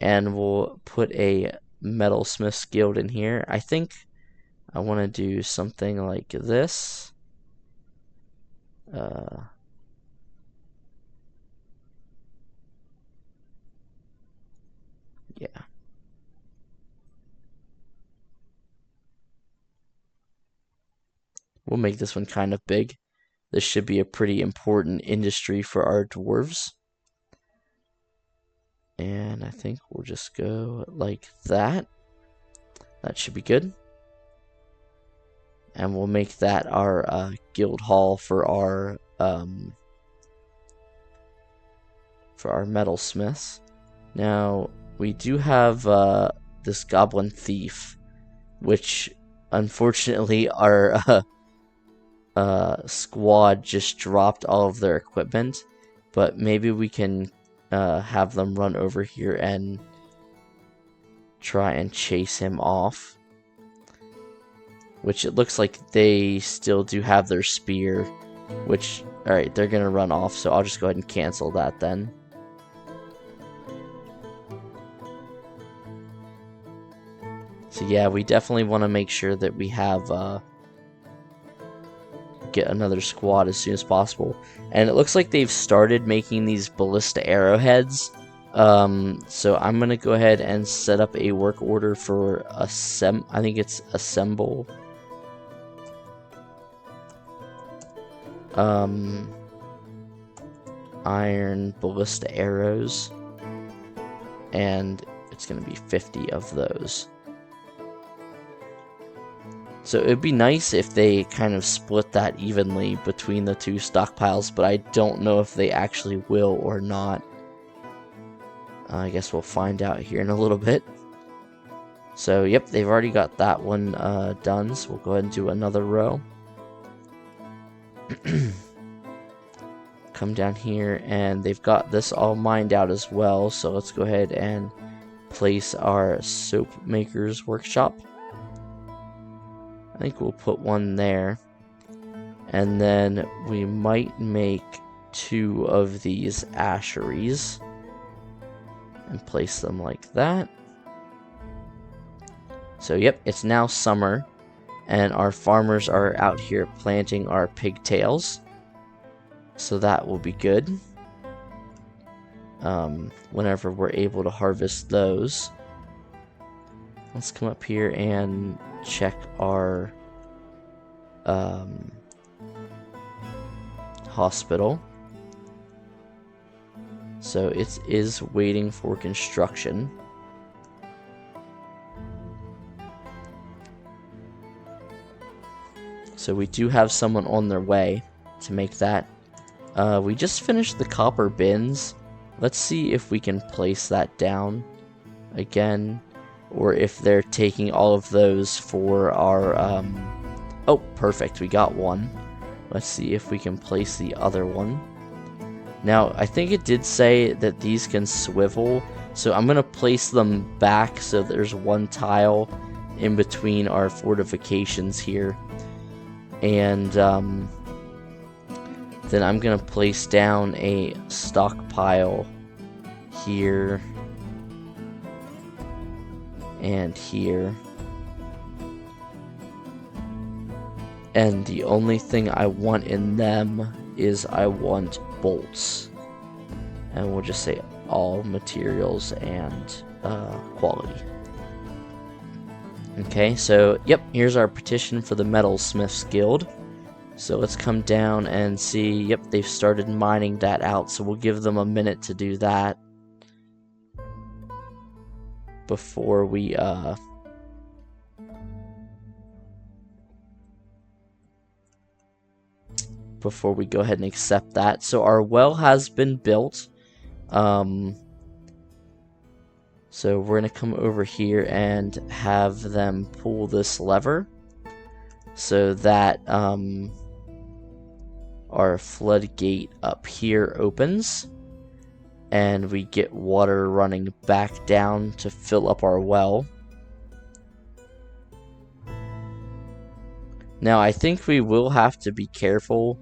And we'll put a metalsmith's guild in here. I think I want to do something like this. Yeah. We'll make this one kind of big. This should be a pretty important industry for our dwarves. And I think we'll just go like that. That should be good. And we'll make that our guild hall for our metalsmiths. Now we do have this goblin thief, which unfortunately our squad just dropped all of their equipment, but maybe we can have them run over here and try and chase him off. Which it looks like they still do have their spear, which, alright, they're gonna run off, so I'll just go ahead and cancel that then. So yeah, we definitely want to make sure that we have get another squad as soon as possible. And it looks like they've started making these ballista arrowheads. So I'm gonna go ahead and set up a work order for I think it's assemble. Iron ballista arrows, and it's gonna be 50 of those. So it'd be nice if they kind of split that evenly between the two stockpiles, but I don't know if they actually will or not. I guess we'll find out here in a little bit. So yep, they've already got that one done, so we'll go ahead and do another row. Come down here, and they've got this all mined out as well, so let's go ahead and place our soap maker's workshop. I think we'll put one there, and then we might make 2 of these asheries and place them like that. So yep, it's now summer, and our farmers are out here planting our pigtails, so that will be good whenever we're able to harvest those. Let's come up here and check our hospital. So it is waiting for construction. So we do have someone on their way to make that. We just finished the copper bins. Let's see if we can place that down again, or if they're taking all of those for our oh, perfect, we got one. Let's see if we can place the other one. Now, I think it did say that these can swivel, so I'm gonna place them back so there's one tile in between our fortifications here. And then I'm gonna place down a stockpile here and here. And the only thing I want in them is I want bolts. And we'll just say all materials and quality. Okay, so yep, here's our petition for the Metalsmiths Guild. So let's come down and see, yep, they've started mining that out, so we'll give them a minute to do that before we go ahead and accept that. So our well has been built. So we're going to come over here and have them pull this lever so that our floodgate up here opens and we get water running back down to fill up our well. Now I think we will have to be careful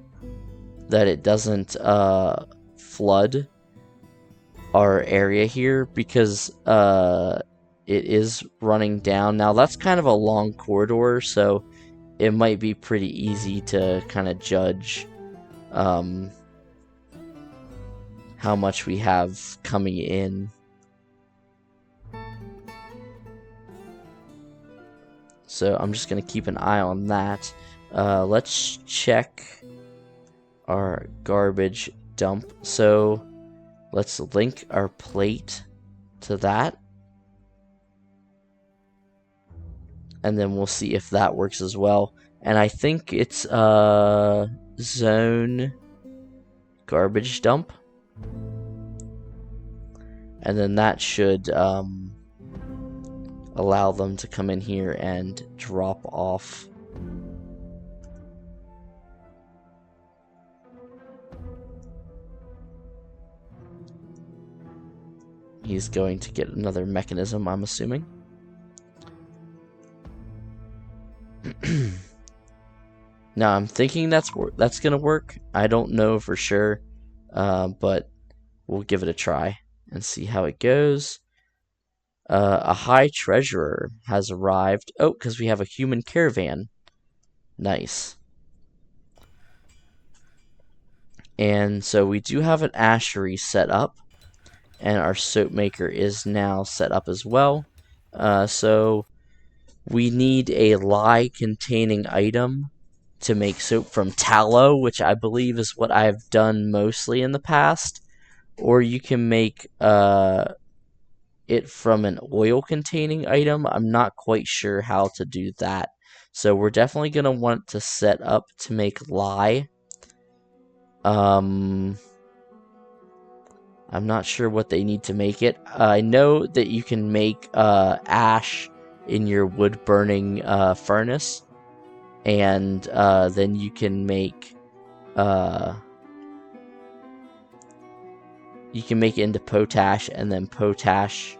that it doesn't flood our area here, because it is running down. Now that's kind of a long corridor, so it might be pretty easy to kind of judge how much we have coming in. So I'm just going to keep an eye on that. Let's check our garbage dump. So let's link our plate to that. And then we'll see if that works as well. And I think it's zone garbage dump. And then that should allow them to come in here and drop off. He's going to get another mechanism, I'm assuming. Now I'm thinking that's gonna work. I don't know for sure, but we'll give it a try and see how it goes. A high treasurer has arrived. Oh, because we have a human caravan. Nice. And so we do have an ashery set up, and our soap maker is now set up as well. So we need a lye containing item to make soap from tallow, which I believe is what I've done mostly in the past. Or you can make it from an oil containing item. I'm not quite sure how to do that. So we're definitely going to want to set up to make lye. I'm not sure what they need to make it. I know that you can make ash in your wood burning furnace, and then you can make it into potash, and then potash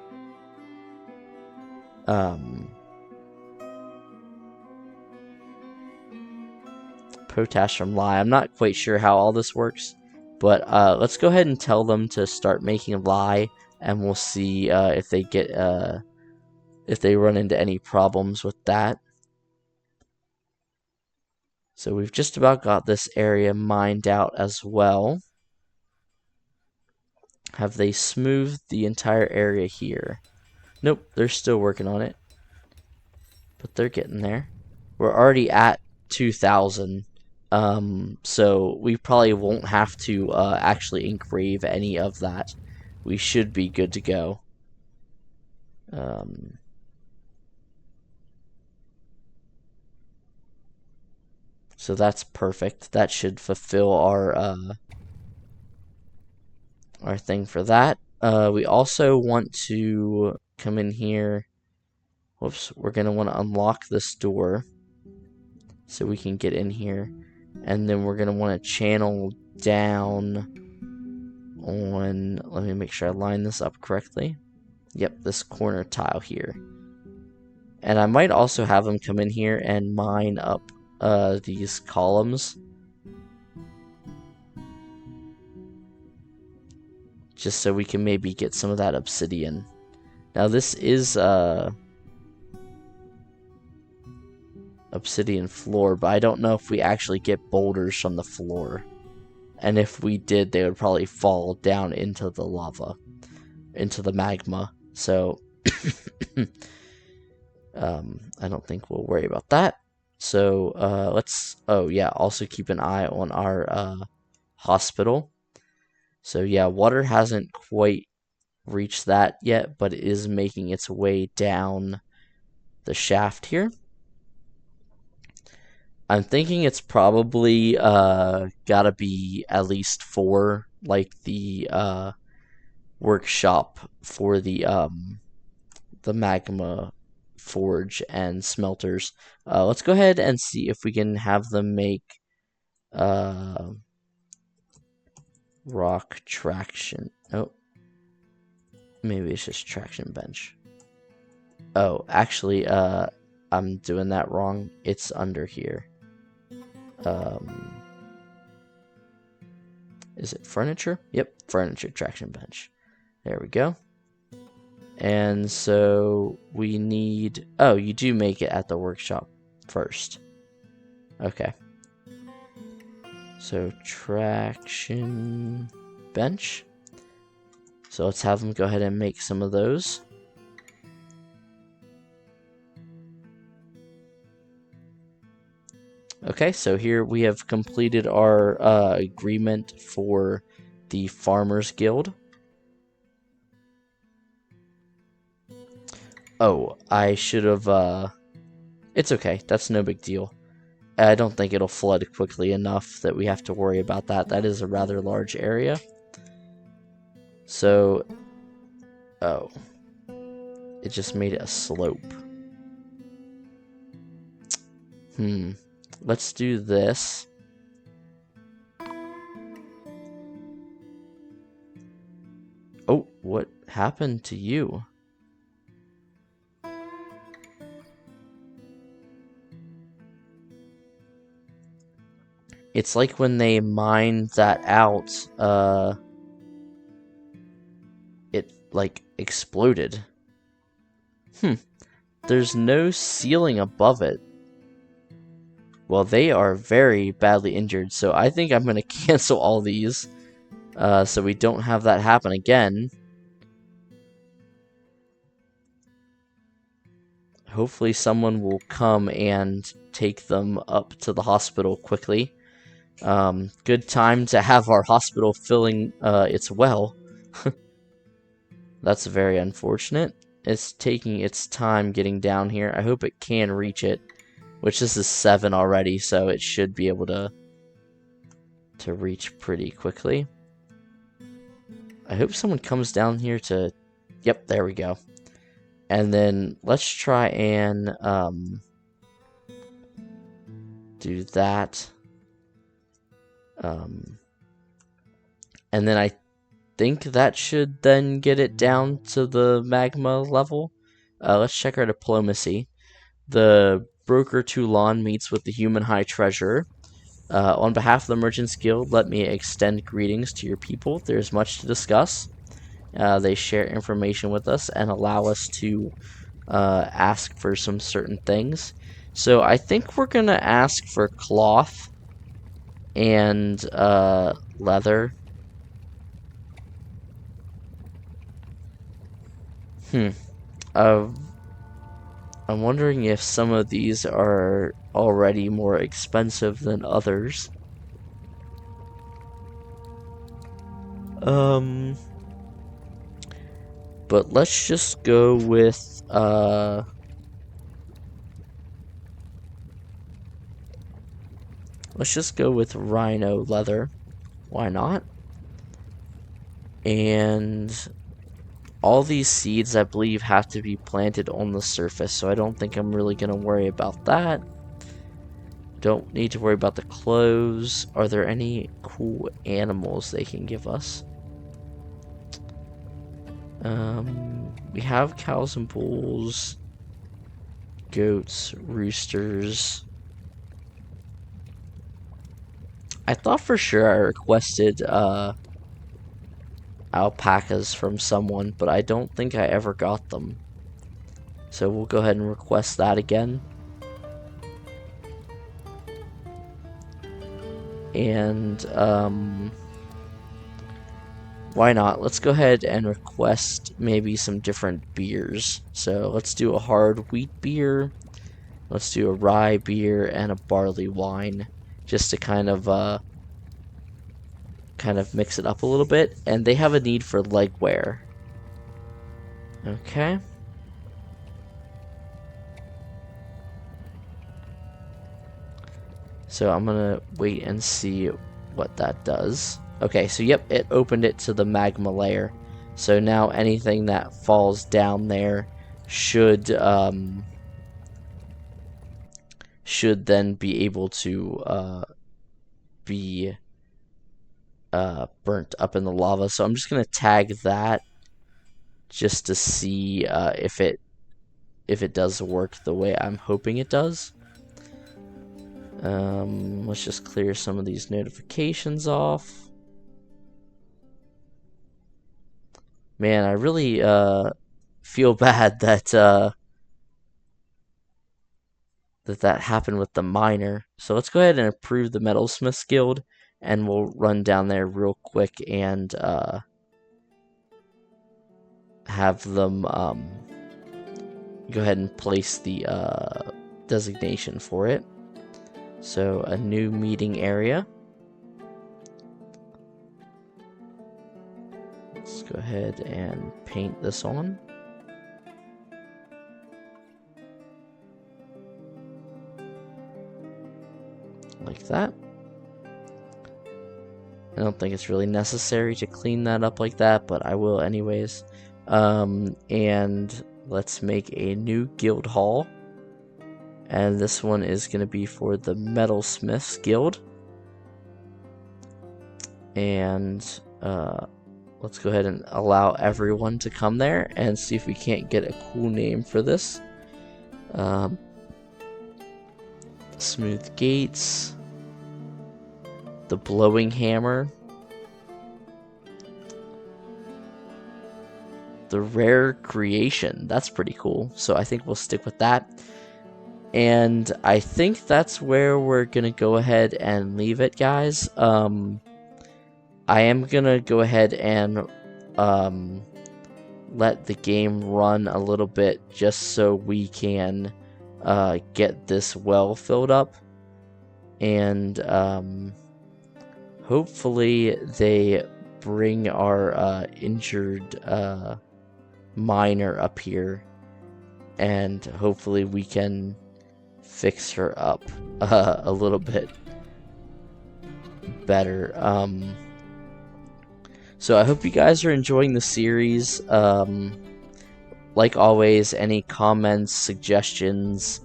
potash from lye. I'm not quite sure how all this works, but let's go ahead and tell them to start making lye, and we'll see if they get if they run into any problems with that. So we've just about got this area mined out as well. Have they smoothed the entire area here? Nope, they're still working on it, but they're getting there. We're already at 2,000. So we probably won't have to actually engrave any of that. We should be good to go. So that's perfect. That should fulfill our thing for that. We also want to come in here. Whoops, we're going to want to unlock this door so we can get in here. And then we're going to want to channel down on, let me make sure I line this up correctly. Yep, this corner tile here. And I might also have them come in here and mine up these columns. Just so we can maybe get some of that obsidian. Now this is obsidian floor, but I don't know if we actually get boulders from the floor. And if we did, they would probably fall down into the lava, into the magma. So I don't think we'll worry about that. So let's, oh yeah, also keep an eye on our hospital. So yeah, water hasn't quite reached that yet, but it is making its way down the shaft here. I'm thinking it's probably gotta be at least 4, like the workshop for the magma forge and smelters. Let's go ahead and see if we can have them make rock traction. Oh, maybe it's just traction bench. Oh, actually, I'm doing that wrong. It's under here. Is it furniture? Yep, furniture traction bench. There we go. And so we need... Oh, you do make it at the workshop first. Okay. So traction bench. So let's have them go ahead and make some of those. Okay, so here we have completed our agreement for the Farmers Guild. Oh, I should have... It's okay, that's no big deal. I don't think it'll flood quickly enough that we have to worry about that. That is a rather large area. So... Oh. It just made it a slope. Let's do this. Oh, what happened to you? It's like when they mined that out, it, like, exploded. There's no ceiling above it. Well, they are very badly injured, so I think I'm going to cancel all these, so we don't have that happen again. Hopefully someone will come and take them up to the hospital quickly. Good time to have our hospital filling its well. That's very unfortunate. It's taking its time getting down here. I hope it can reach it, which this is 7 already, so it should be able to reach pretty quickly. I hope someone comes down here to... Yep, there we go. And then let's try and do that. And then I think that should then get it down to the magma level. Let's check our diplomacy. The broker Toulon meets with the human high treasurer. On behalf of the Merchants Guild, let me extend greetings to your people. There's much to discuss. They share information with us and allow us to ask for some certain things. So I think we're going to ask for cloth and leather. I'm wondering if some of these are already more expensive than others. But let's just go with rhino leather. Why not? And all these seeds, I believe, have to be planted on the surface, so I don't think I'm really going to worry about that. Don't need to worry about the clothes. Are there any cool animals they can give us? We have cows and bulls, goats, roosters. I thought for sure I requested alpacas from someone, but I don't think I ever got them. So we'll go ahead and request that again. And why not? Let's go ahead and request maybe some different beers. So let's do a hard wheat beer. Let's do a rye beer and a barley wine, just to kind of mix it up a little bit. And they have a need for legwear. Okay. So I'm gonna wait and see what that does. Okay, so yep, it opened it to the magma layer. So now anything that falls down there should then be able to be burnt up in the lava. So I'm just gonna tag that just to see if it does work the way I'm hoping it does. Let's just clear some of these notifications off. Man, I really feel bad that that happened with the miner. So let's go ahead and approve the Metalsmiths Guild, and we'll run down there real quick and have them go ahead and place the designation for it. So a new meeting area. Let's go ahead and paint this on. Like that. I don't think it's really necessary to clean that up like that, but I will anyways. And let's make a new guild hall. And this one is going to be for the Metalsmiths Guild. And let's go ahead and allow everyone to come there and see if we can't get a cool name for this. Smooth Gates. The Blowing Hammer. The Rare Creation. That's pretty cool. So I think we'll stick with that. And I think that's where we're going to go ahead and leave it, guys. I am going to go ahead and let the game run a little bit just so we can get this well filled up. And hopefully they bring our injured miner up here. And hopefully we can fix her up a little bit better. So I hope you guys are enjoying the series. Like always, any comments, suggestions,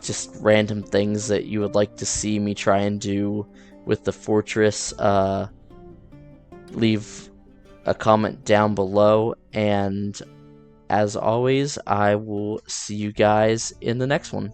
just random things that you would like to see me try and do with the fortress, leave a comment down below. And as always, I will see you guys in the next one.